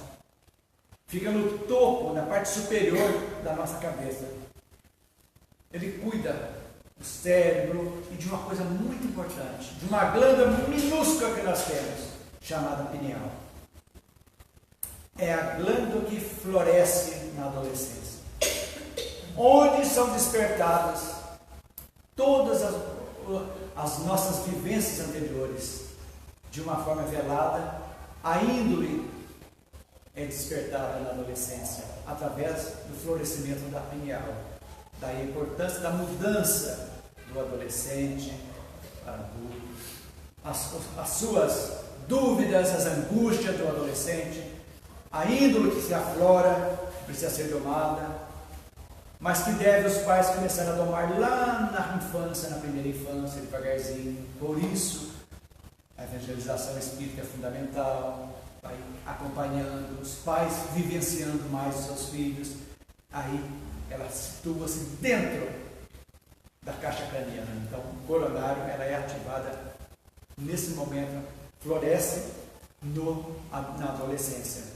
S1: Fica no topo, na parte superior da nossa cabeça. Ele cuida do cérebro e de uma coisa muito importante, de uma glândula minúscula que nós temos, chamada pineal. É a glândula que floresce na adolescência, onde são despertadas todas as nossas vivências anteriores, de uma forma velada. A índole é despertada na adolescência, através do florescimento da pineal. Daí a importância da mudança do adolescente para adulto, as suas dúvidas, as angústias do adolescente, a índole que se aflora, que precisa ser domada, mas que deve os pais começar a domar lá na infância, na primeira infância, devagarzinho. Por isso, a evangelização espírita é fundamental, vai acompanhando os pais, vivenciando mais os seus filhos, aí ela situa-se dentro da caixa craniana. Então, o coronário ela é ativada nesse momento, floresce na adolescência.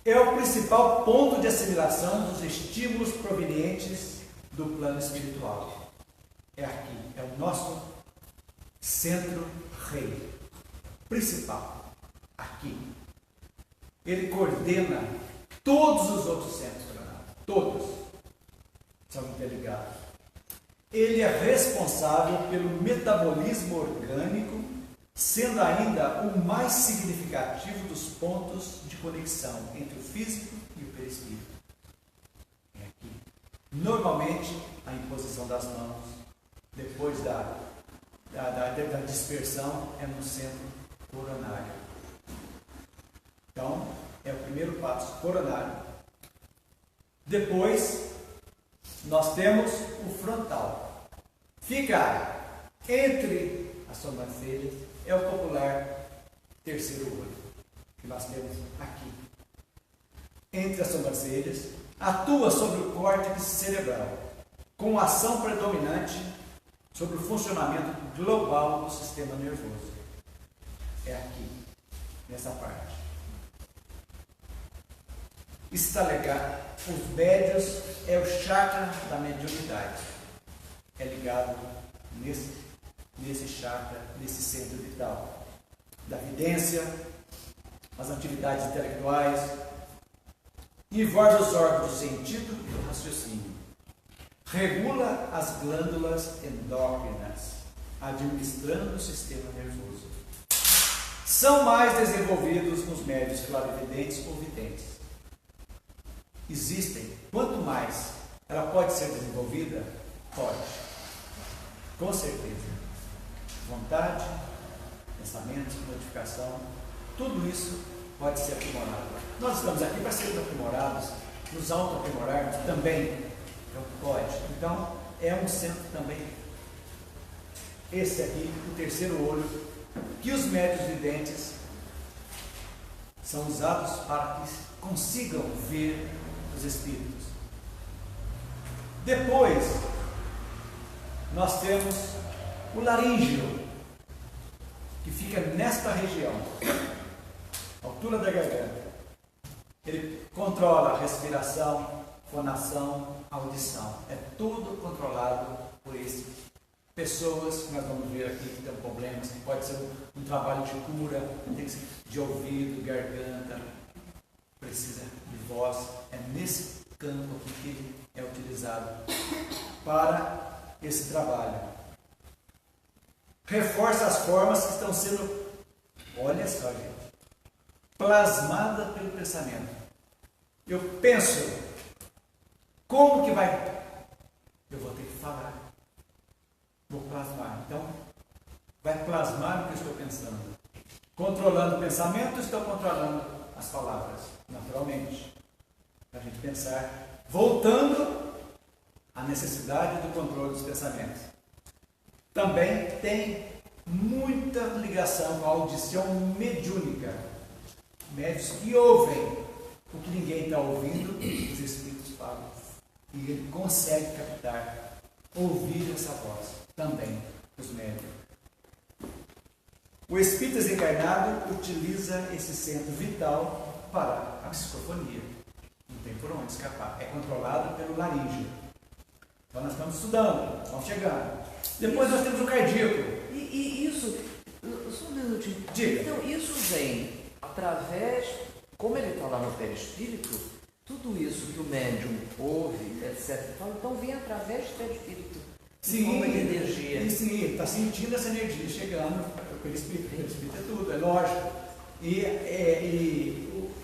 S1: É o principal ponto de assimilação dos estímulos provenientes do plano espiritual. É aqui, é o nosso centro rei principal, aqui. Ele coordena todos os outros centros coronários, todos são interligados. Ele é responsável pelo metabolismo orgânico, sendo ainda o mais significativo dos pontos de conexão entre o físico e o perispírito. É aqui. Normalmente, a imposição das mãos, depois da dispersão, é no centro coronário. Então, é o primeiro passo, coronário. Depois, nós temos o frontal. Fica entre as sobrancelhas, é o popular terceiro olho, que nós temos aqui. Entre as sobrancelhas, atua sobre o córtex cerebral, com ação predominante sobre o funcionamento global do sistema nervoso. É aqui, nessa parte. Está ligado, os médios é o chakra da mediunidade. É ligado nesse chakra, nesse centro vital. Da vidência, as atividades intelectuais, envolve os órgãos do sentido e do raciocínio. Regula as glândulas endócrinas, administrando o sistema nervoso. São mais desenvolvidos nos médios clarividentes ou videntes. Existem, quanto mais ela pode ser desenvolvida, pode. Com certeza. Vontade, pensamentos, modificação, tudo isso pode ser aprimorado. Nós estamos aqui para sermos aprimorados, nos auto-aprimorarmos também. Então, pode. Então, é um centro também. Esse aqui, o terceiro olho, que os médios videntes são usados para que consigam ver os espíritos. Depois, nós temos o laríngeo, que fica nesta região, altura da garganta. Ele controla a respiração, fonação, audição. É tudo controlado por pessoas que nós vamos ver aqui que têm problemas, que pode ser um trabalho de cura, tem que ser de ouvido, garganta, precisa de voz. É nesse campo aqui que ele é utilizado para esse trabalho. Reforça as formas que estão sendo, olha só, gente, plasmadas pelo pensamento. Eu penso, como que vai? Eu vou ter que falar. Vou plasmar. Então, vai plasmar o que eu estou pensando. Controlando o pensamento, estou controlando as palavras, naturalmente. Para a gente pensar, voltando à necessidade do controle dos pensamentos. Também tem muita ligação com a audição mediúnica. Médios que ouvem o que ninguém está ouvindo, os espíritos falam. E ele consegue captar, ouvir essa voz também dos médios. O espírito desencarnado utiliza esse centro vital para a psicofonia. Não tem por onde escapar. É controlado pelo laríngeo. Então nós estamos estudando, estamos chegando. Depois nós temos o cardíaco.
S2: E isso, só um minutinho.
S1: Diga.
S2: Então isso vem através, como ele está lá no perispírito, tudo isso que o médium ouve, etc. Então vem através do perispírito.
S1: Sim,
S2: forma de energia.
S1: Sim, ele está sentindo essa energia chegando pelo espírito. O perispírito é tudo, é lógico. E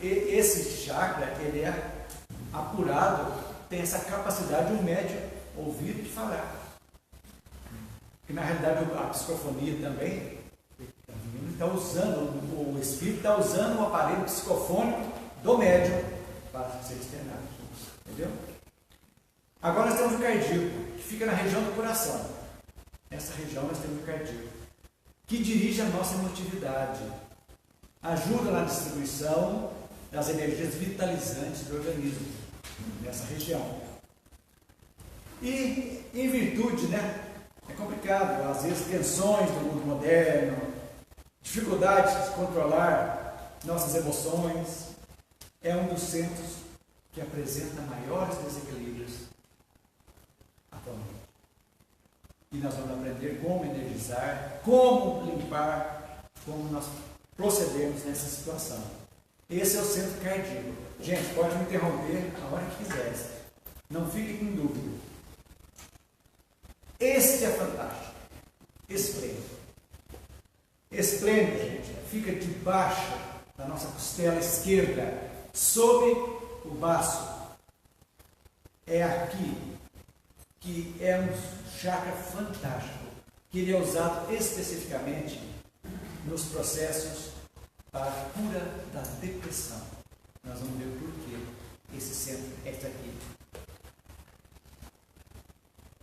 S1: esse chakra, ele é apurado, tem essa capacidade do médium ouvir e falar. Que na realidade a psicofonia também está usando, o espírito está usando o aparelho psicofônico do médium para ser externado. Entendeu? Agora nós temos o cardíaco, que fica na região do coração. Nessa região nós temos o cardíaco, que dirige a nossa emotividade, ajuda na distribuição das energias vitalizantes do organismo. nessa região. E em virtude, né? É complicado, às vezes tensões do mundo moderno, dificuldade de controlar nossas emoções, é um dos centros que apresenta maiores desequilíbrios atualmente. E nós vamos aprender como energizar, como limpar, como nós procedemos nessa situação. Esse é o centro cardíaco. Gente, pode me interromper a hora que quiser. Não fique com dúvida. Este é fantástico. Esplêndido. Esplêndido, gente, fica debaixo da nossa costela esquerda, sob o baço. É aqui que é um chakra fantástico, que ele é usado especificamente nos processos para a cura da depressão. Nós vamos ver por que esse centro é aqui.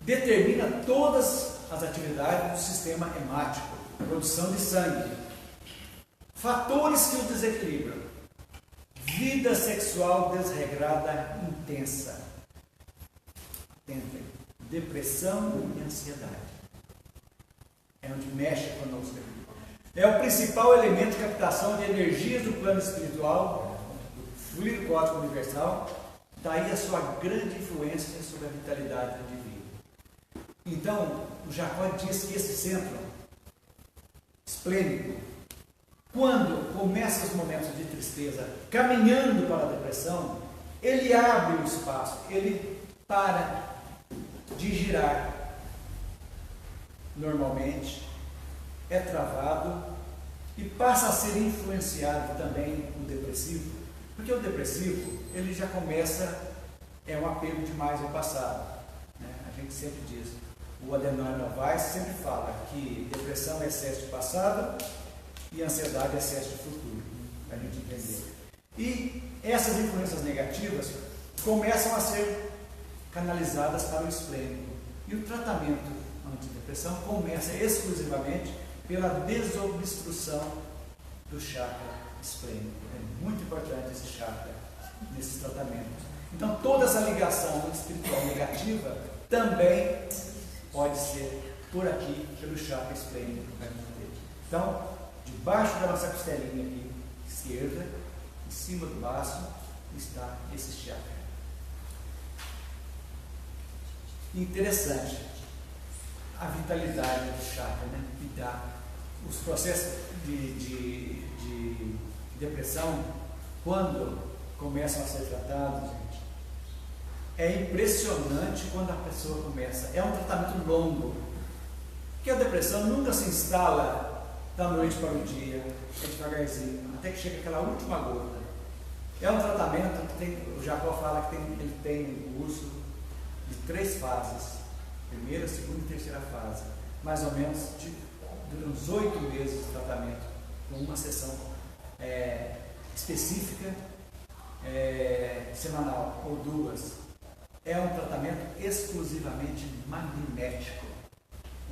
S1: Determina todas as atividades do sistema hemático, produção de sangue, fatores que o desequilibram, vida sexual desregrada intensa, atentem, depressão e ansiedade. É onde mexe conosco. É o principal elemento de captação de energias do plano espiritual, do fluido cósmico universal, daí a sua grande influência sobre a vitalidade do indivíduo. Então, o Jacó diz que esse centro esplêndido, quando começa os momentos de tristeza, caminhando para a depressão, ele abre o espaço, ele para de girar. Normalmente, é travado e passa a ser influenciado também o depressivo, porque o depressivo, ele já começa, é um apego demais ao passado, né? A gente sempre diz, o Adenauer Novaes sempre fala que depressão é excesso de passado e ansiedade é excesso de futuro, para a gente entender. E essas influências negativas começam a ser canalizadas para o esplêndido. E o tratamento antidepressão começa exclusivamente pela desobstrução do chakra esplênico. É muito importante esse chakra nesses tratamentos. Então, toda essa ligação espiritual negativa também pode ser por aqui, pelo chakra esplênico. Então, debaixo da nossa costelinha aqui, esquerda, em cima do baço, está esse chakra. Interessante a vitalidade do chakra, né? Que dá os processos de depressão, quando começam a ser tratados, gente, é impressionante quando a pessoa começa. É um tratamento longo, porque a depressão nunca se instala da noite para o dia, é devagarzinho, até que chega aquela última gota. É um tratamento que tem, o Jacó fala que ele tem o uso de 3 fases, primeira, segunda e terceira fase, mais ou menos de uns 8 meses de tratamento, com uma sessão específica, semanal, ou 2. É um tratamento exclusivamente magnético,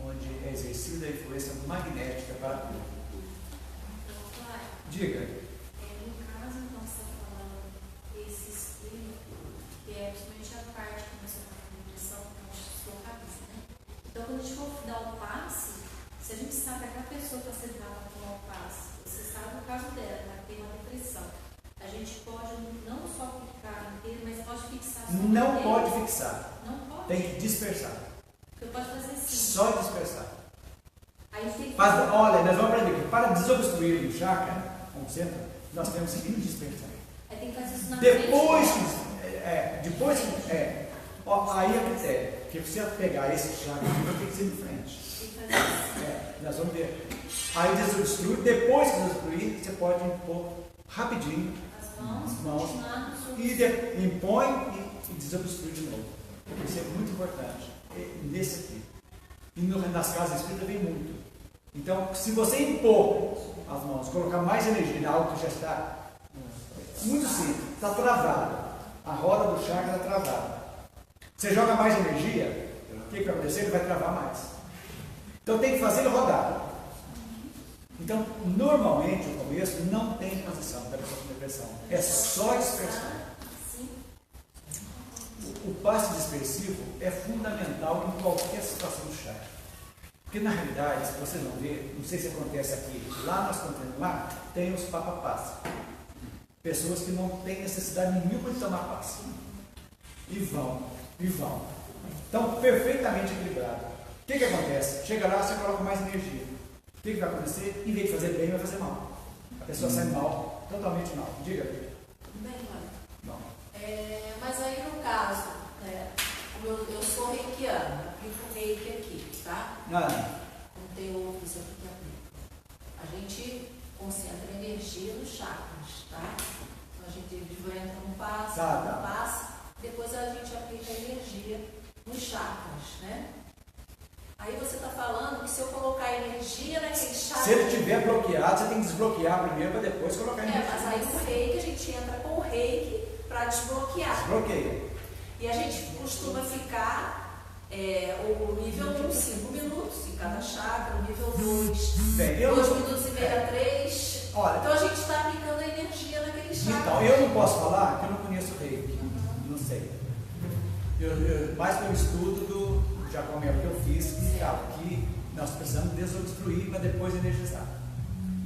S1: onde é exercida a influência magnética para tudo. Diga.
S3: No caso, então, você está falando esse espírito, que é principalmente a parte que começou a nutrição, que é a cabeça, né? Então, quando a gente for dar o passe, se a gente sabe que aquela pessoa está sendo dada com o passe, você sabe o caso dela, ela tem uma depressão, a gente pode não só ficar inteiro, mas pode fixar só.
S1: Não pode fixar.
S3: Não pode?
S1: Tem que dispersar.
S3: Você pode fazer assim.
S1: Só dispersar.
S3: Aí tem que
S1: Olha, nós vamos aprender que para desobstruir o chakra, como sempre, nós temos que dispersar.
S3: Aí tem que fazer isso na
S1: Depois
S3: frente.
S1: aí é critério, porque você pegar esse chakra, tem que ser de frente.
S3: Tem que fazer assim.
S1: Nós vamos ver. Aí desobstrui, depois que desobstruir, você pode impor rapidinho
S3: As mãos, continuando
S1: e impõe e desobstrui de novo. Isso é muito importante. Nesse aqui. E nas casas espíritas vem muito. Então, se você impor as mãos, colocar mais energia na algo que já está muito simples, está travado. A roda do chakra está travada. Você joga mais energia, o que vai acontecer? Ele vai travar mais. Então tem que fazer ele rodar. Então, normalmente, no começo, não tem transição para pessoa com depressão. É só dispersão. o passe dispersivo é fundamental em qualquer situação do chakra. Porque na realidade, se você não vê, não sei se acontece aqui, lá nós contamos lá, tem os papapás. Pessoas que não têm necessidade nenhuma de tomar passe. E vão. Então, perfeitamente equilibrado. O que acontece? Chega lá, você coloca mais energia. O que vai acontecer? Em vez de fazer bem, vai fazer mal. A pessoa sai mal, totalmente mal. Diga.
S4: Bem, olha.
S1: Não.
S4: Mas aí no caso, eu sou reikiana, aplico reiki aqui, tá?
S1: Não.
S4: Não tem outros aqui que aplicam. A gente concentra energia nos chakras, tá? Então a gente entra no passe, no passe, depois a gente aplica energia nos chakras, né? Aí você está falando que se eu colocar energia naquele chakra...
S1: Se ele estiver bloqueado, você tem que desbloquear primeiro para depois colocar energia.
S4: Mas aí o reiki, a gente entra com o reiki para desbloquear.
S1: Desbloqueia.
S4: E a gente costuma ficar o nível 1, 5 minutos em cada chakra, o nível 2, 2 minutos e meio a 3.
S1: Olha,
S4: então a gente está aplicando a energia naquele chakra.
S1: Então, eu não posso falar que eu não conheço o reiki. Não sei. Mais pelo estudo do Jacomel que eu fiz, que fala que nós precisamos desobstruir para depois energizar.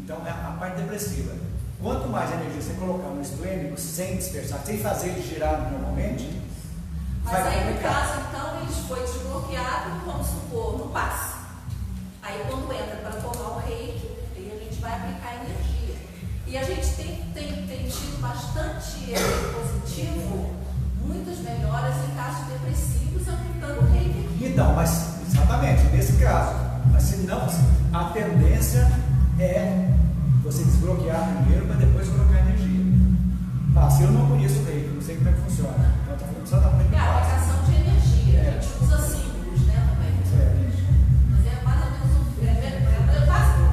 S1: Então, é a parte depressiva. Quanto mais energia você colocar no estômago, sem dispersar, sem fazer ele girar normalmente,
S4: mas aí no caso, então, ele foi desbloqueado, vamos supor, no passe. Aí quando entra para tomar o reiki, aí a gente vai aplicar energia. E a gente tem tido bastante positivo, muitas melhoras em casos depressivos aplicando o reiki.
S1: Então, mas exatamente, nesse caso. Mas se não, a tendência é você desbloquear primeiro para depois colocar energia. Se eu não conheço o reiki, não sei como é que funciona. Então, está falando só da frente do passe.
S4: É a aplicação de energia. A gente usa símbolos, né, também. Mas é mais ou menos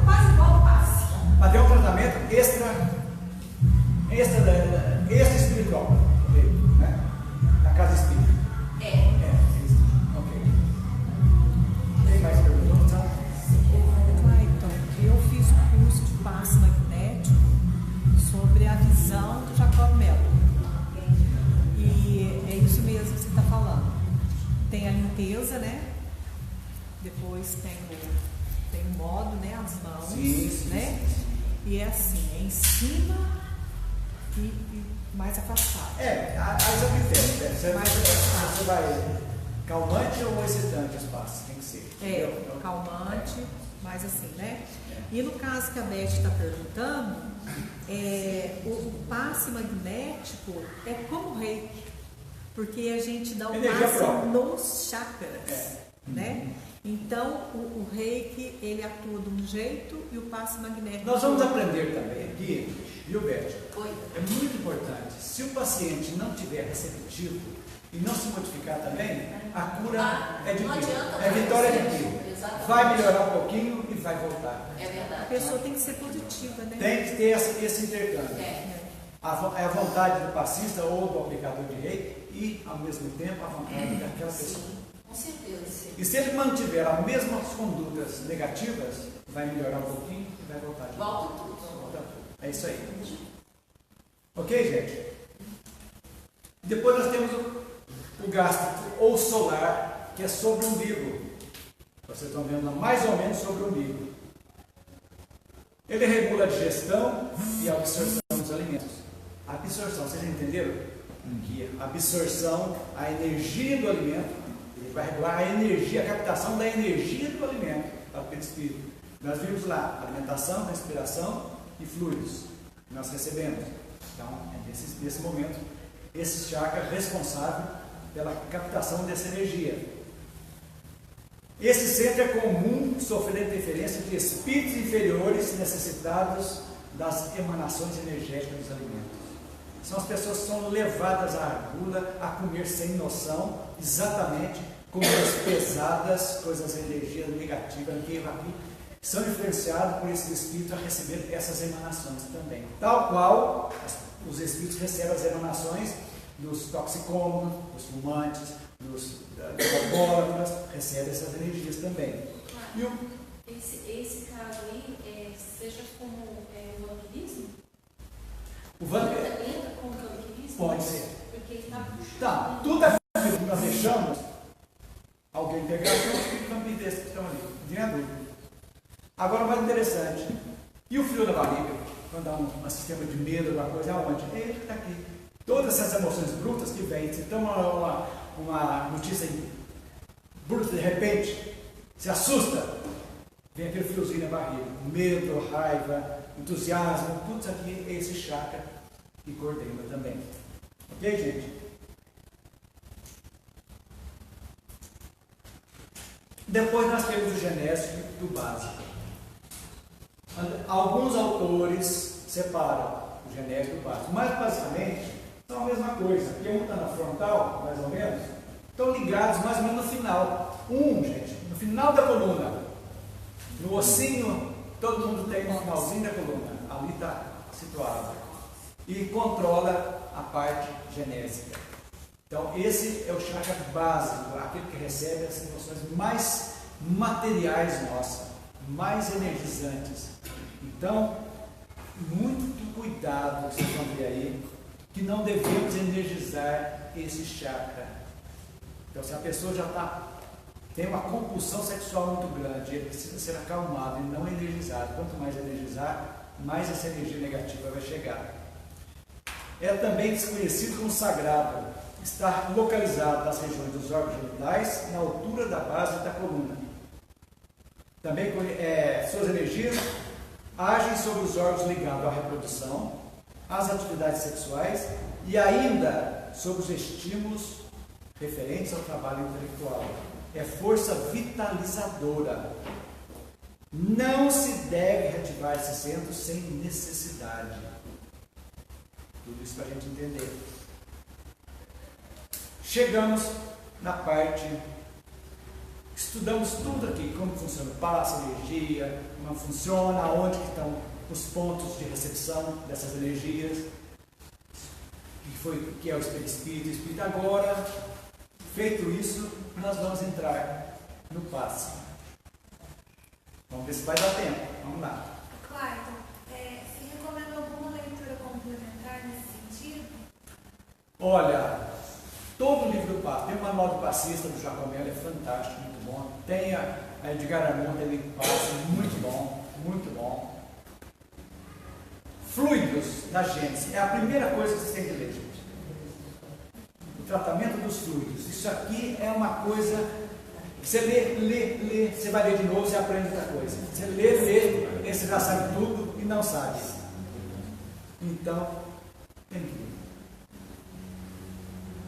S4: quase igual ao passe.
S1: Mas tem um tratamento extra espiritual, né? Na casa espírita. Ok. Tem mais perguntas?
S5: Clayton, eu fiz um curso de passe magnético sobre a visão do Jacob Mello. E é isso mesmo que você está falando. Tem a limpeza, né? Depois tem o modo, né? As mãos,
S1: sim,
S5: né?
S1: Sim.
S5: E é assim, é em cima e mais afastado.
S1: As obtém. Você vai calmante ou excitante os passos? Tem que ser.
S5: Calmante, mas assim, né? E no caso que a Beth está perguntando, o passe magnético é como o reiki, porque a gente dá o passe nos chakras, né? Então, o reiki, ele atua de um jeito e o passe magnético...
S1: Nós vamos aprender também aqui, viu, Beth?
S4: Oi.
S1: É muito importante, se o paciente não tiver receptivo e não se modificar também, a cura é de pio. É vitória de pio. Vai melhorar um pouquinho e vai voltar.
S4: É verdade.
S5: A pessoa tem que ser positiva, né?
S1: Tem que ter esse intercâmbio. A vontade do passista ou do aplicador de reiki e, ao mesmo tempo, a vontade daquela pessoa.
S4: Com certeza.
S1: E se ele mantiver as mesmas condutas negativas, vai melhorar um pouquinho e vai voltar de novo.
S4: Volta tudo.
S1: É isso aí. Ok, gente? Depois nós temos o gástrico ou solar, que é sobre o umbigo. Vocês estão vendo mais ou menos sobre o umbigo. Ele regula a digestão e a absorção dos alimentos. A absorção, vocês entenderam? A absorção, a energia do alimento, ele vai regular a energia, a captação da energia do alimento para o perispírito. Nós vimos lá alimentação, respiração e fluidos que nós recebemos. Então, é nesse momento, esse chakra é responsável pela captação dessa energia. Esse centro é comum sofrer interferência de espíritos inferiores necessitados das emanações energéticas dos alimentos. São as pessoas que são levadas à gula, a comer sem noção, exatamente comidas pesadas, coisas energias negativas, aqui, são influenciados por esse espírito a receber essas emanações também. Tal qual os espíritos recebem as emanações dos toxicômanos, dos fumantes, dos alcoólatras, recebem essas energias também.
S3: Esse caso aí, seja como o vampirismo?
S1: O vampirismo?
S3: Entra como vampirismo?
S1: Pode ser.
S3: Porque ele está puxando.
S1: Tá, tudo é interessante. E o frio da barriga, quando há um sistema de medo, alguma coisa, aonde? Ele está aqui. Todas essas emoções brutas que vêm, se toma uma notícia bruta de repente, se assusta, vem aquele friozinho na barriga, medo, raiva, entusiasmo, tudo isso aqui é esse chakra que coordena também. Ok, gente? Depois nós temos o genésico do básico. Alguns autores separam o genésico do básico, mas basicamente são a mesma coisa, porque um está na frontal, mais ou menos, estão ligados mais ou menos no final. Gente, no final da coluna, no ossinho, todo mundo tem no finalzinho da coluna, ali está situado, e controla a parte genésica. Então, esse é o chakra básico, aquele que recebe as emoções mais materiais nossas, mais energizantes. Então, muito cuidado, vocês vão ver aí, que não devemos energizar esse chakra. Então, se a pessoa já tem uma compulsão sexual muito grande, ele precisa ser acalmado e não energizado. Quanto mais energizar, mais essa energia negativa vai chegar. É também desconhecido como sagrado, estar localizado nas regiões dos órgãos genitais, na altura da base da coluna. Também suas energias agem sobre os órgãos ligados à reprodução, às atividades sexuais e ainda sobre os estímulos referentes ao trabalho intelectual. É força vitalizadora. Não se deve reativar esse centro sem necessidade. Tudo isso para a gente entender. Chegamos na parte, estudamos tudo aqui, como funciona o passe, a energia, como funciona, onde que estão os pontos de recepção dessas energias, que é o espírito. O espírito agora, feito isso, nós vamos entrar no passe. Vamos ver se vai dar tempo. Vamos lá.
S6: Clayton, você recomenda alguma leitura complementar nesse sentido?
S1: Olha, todo o livro do passe, tem o Manual do Passista do Giacomelli, é fantástico, muito bom. Tem a Edgar Armond, ele passe, muito bom, muito bom. Fluidos da Gênese, é a primeira coisa que vocês têm que ler, gente. O tratamento dos fluidos. Isso aqui é uma coisa, você lê, você vai ler de novo, você aprende outra coisa. Você lê, você já sabe tudo e não sabe. Então, tem que ler.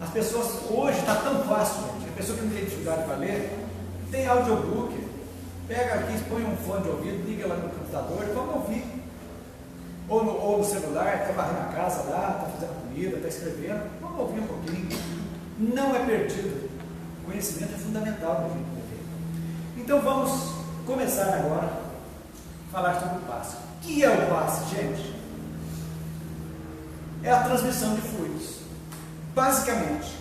S1: As pessoas, hoje está tão fácil, gente. A pessoa que não tem dificuldade para ler, tem audiobook, pega aqui, põe um fone de ouvido, liga lá no computador e vamos ouvir. Ou no celular, está varrendo a casa lá, está fazendo comida, está escrevendo, vamos ouvir um pouquinho. Não é perdido. O conhecimento é fundamental para a gente poder. Então vamos começar agora a falar sobre o passe. O que é o passe, gente? É a transmissão de fluidos. Basicamente,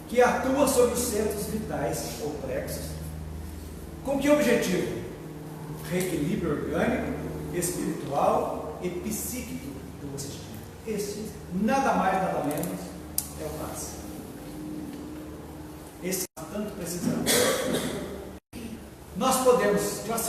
S1: que atua sobre os centros vitais ou plexos. Com que objetivo? Reequilíbrio orgânico, espiritual e psíquico do sistema. Esse, nada mais, nada menos, é o passe. Esse tanto precisamos. Nós podemos classificar